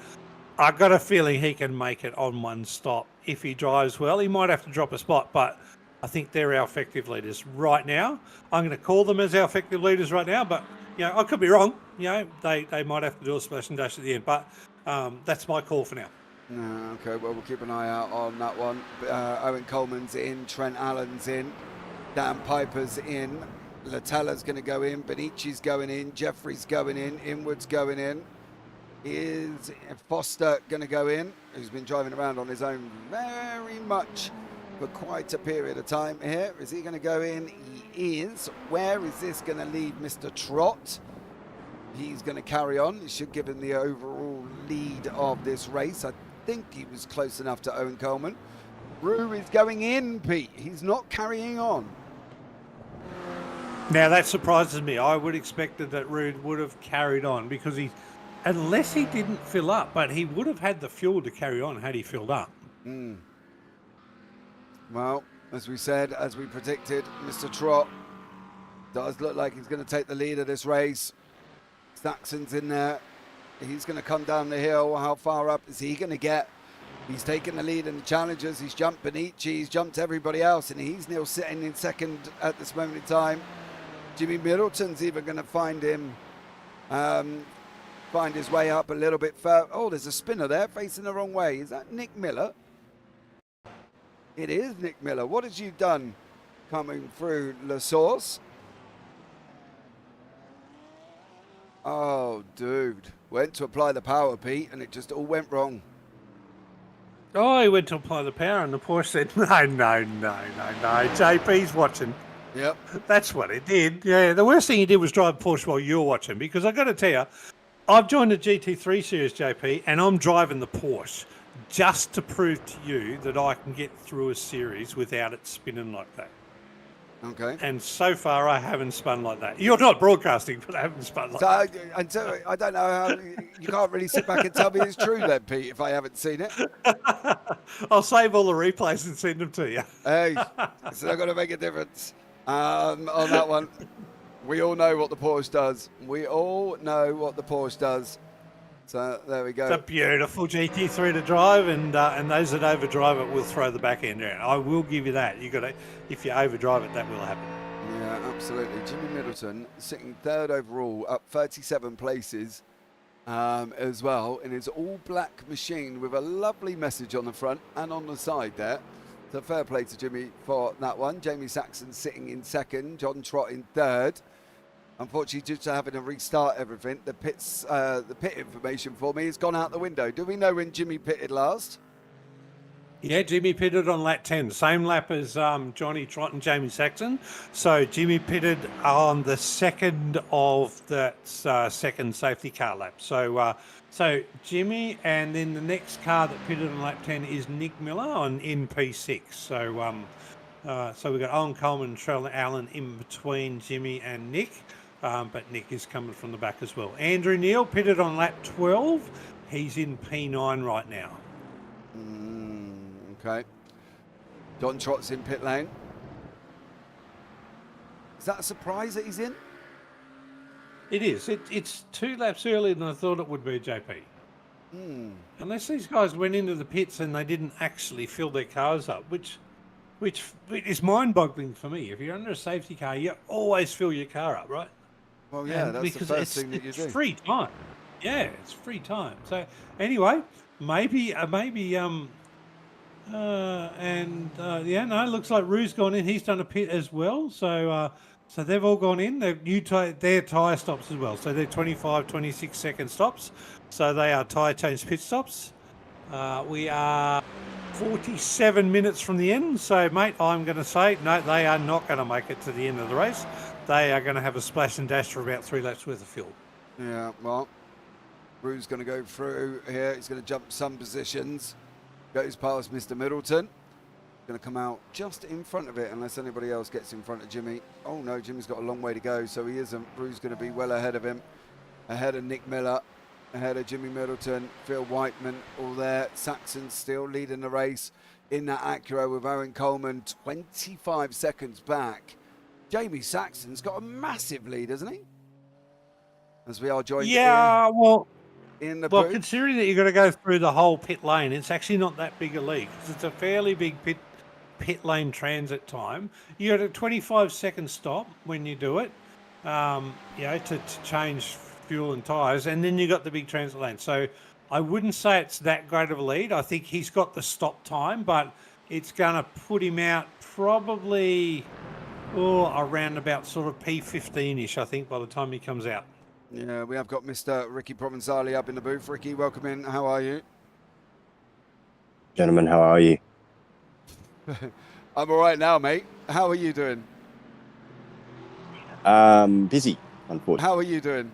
I've got a feeling he can make it on one stop if he drives well. He might have to drop a spot, but I think they're our effective leaders right now. I'm going to call them as our effective leaders right now, but I could be wrong. They might have to do a splash and dash at the end, but that's my call for now. Okay, well, we'll keep an eye out on that one. Owen Coleman's in, Trent Allen's in, Dan Piper's in, Latella's going to go in, Bonici's going in, Jeffrey's going in, Inwood's going in. Is Foster going to go in, who's been driving around on his own very much for quite a period of time here. Is he going to go in? He is. Where is this going to leave Mr. Trott? He's going to carry on. He should give him the overall lead of this race. I think he was close enough to Owen Coleman. Rue is going in, Pete. He's not carrying on. Now, that surprises me. I would expect that Rue would have carried on because unless he didn't fill up, but he would have had the fuel to carry on had he filled up. Well, as we said, as we predicted, Mr. Trott does look like he's going to take the lead of this race. Saxon's in there. He's going to come down the hill. How far up is he going to get? He's taken the lead in the challenges. He's jumped Benici. He's jumped everybody else, and he's now sitting in second at this moment in time. Jimmy Middleton's even going to find him, find his way up a little bit further. Oh, there's a spinner there facing the wrong way. Is that Nick Miller? It is Nick Miller. What has you done coming through La Source? Oh, dude. Went to apply the power, Pete, and it just all went wrong. Oh, he went to apply the power, and the Porsche said, no. JP's watching. Yep. That's what it did. Yeah, the worst thing he did was drive Porsche while you were watching, because I've got to tell you, I've joined the GT3 series, JP, and I'm driving the Porsche just to prove to you that I can get through a series without it spinning like that. Okay. And so far, I haven't spun like that. You're not broadcasting, but I haven't spun like that. So I don't know how you can't really sit back and tell me it's true then, Pete, if I haven't seen it. I'll save all the replays and send them to you. Hey, it's not going to make a difference on that one. We all know what the Porsche does. We all know what the Porsche does. So there we go. It's a beautiful GT3 to drive, and those that overdrive it will throw the back end around. I will give you that. If you overdrive it, that will happen. Yeah, absolutely. Jimmy Middleton sitting third overall, up 37 places as well, in his all-black machine with a lovely message on the front and on the side there. So fair play to Jimmy for that one. Jamie Saxon sitting in second, John Trott in third. Unfortunately, due to having to restart everything, the pit information for me has gone out the window. Do we know when Jimmy pitted last? Yeah, Jimmy pitted on lap 10, same lap as Johnny Trott and Jamie Saxon. So Jimmy pitted on the second of that second safety car lap. So Jimmy, and then the next car that pitted on lap 10 is Nick Miller in P6. So we've got Owen Coleman and Trell Allen in between Jimmy and Nick, but Nick is coming from the back as well. Andrew Neal pitted on lap 12. He's in P9 right now. Okay. Don Trott's in pit lane. Is that a surprise that he's in? It is. It's 2 laps earlier than I thought it would be, JP. Unless these guys went into the pits and they didn't actually fill their cars up, which is mind-boggling for me. If you're under a safety car, you always fill your car up, right? Well, yeah, And that's the first thing that you do. It's free time. Yeah, it's free time. So anyway, maybe. It looks like Rue's gone in. He's done a pit as well. So they've all gone in. They're tyre stops as well. So they're 25, 26 second stops. So they are tyre change pit stops. We are 47 minutes from the end. So, mate, I'm going to say, no, they are not going to make it to the end of the race. They are going to have a splash and dash for about 3 laps worth of fuel. Yeah, well, Rue's going to go through here. He's going to jump some positions. Goes past Mr. Middleton. Going to come out just in front of it unless anybody else gets in front of Jimmy. Oh, no, Jimmy's got a long way to go, so he isn't. Rue's going to be well ahead of him. Ahead of Nick Miller. Ahead of Jimmy Middleton. Phil Whiteman all there. Saxon still leading the race in that Acura with Owen Coleman 25 seconds back. Jamie Saxon's got a massive lead, hasn't he? As we are joined in the booth. Considering that you've got to go through the whole pit lane, it's actually not that big a lead because it's a fairly big pit lane transit time. You got a 25-second stop when you do it, to change fuel and tyres, and then you got the big transit lane. So I wouldn't say it's that great of a lead. I think he's got the stop time, but it's going to put him out probably around about sort of P15-ish, I think, by the time he comes out. Yeah, we have got Mr. Ricky Provenzali up in the booth. Ricky, welcome in. How are you? Gentlemen, how are you? I'm all right now, mate. How are you doing? Busy, unfortunately. How are you doing?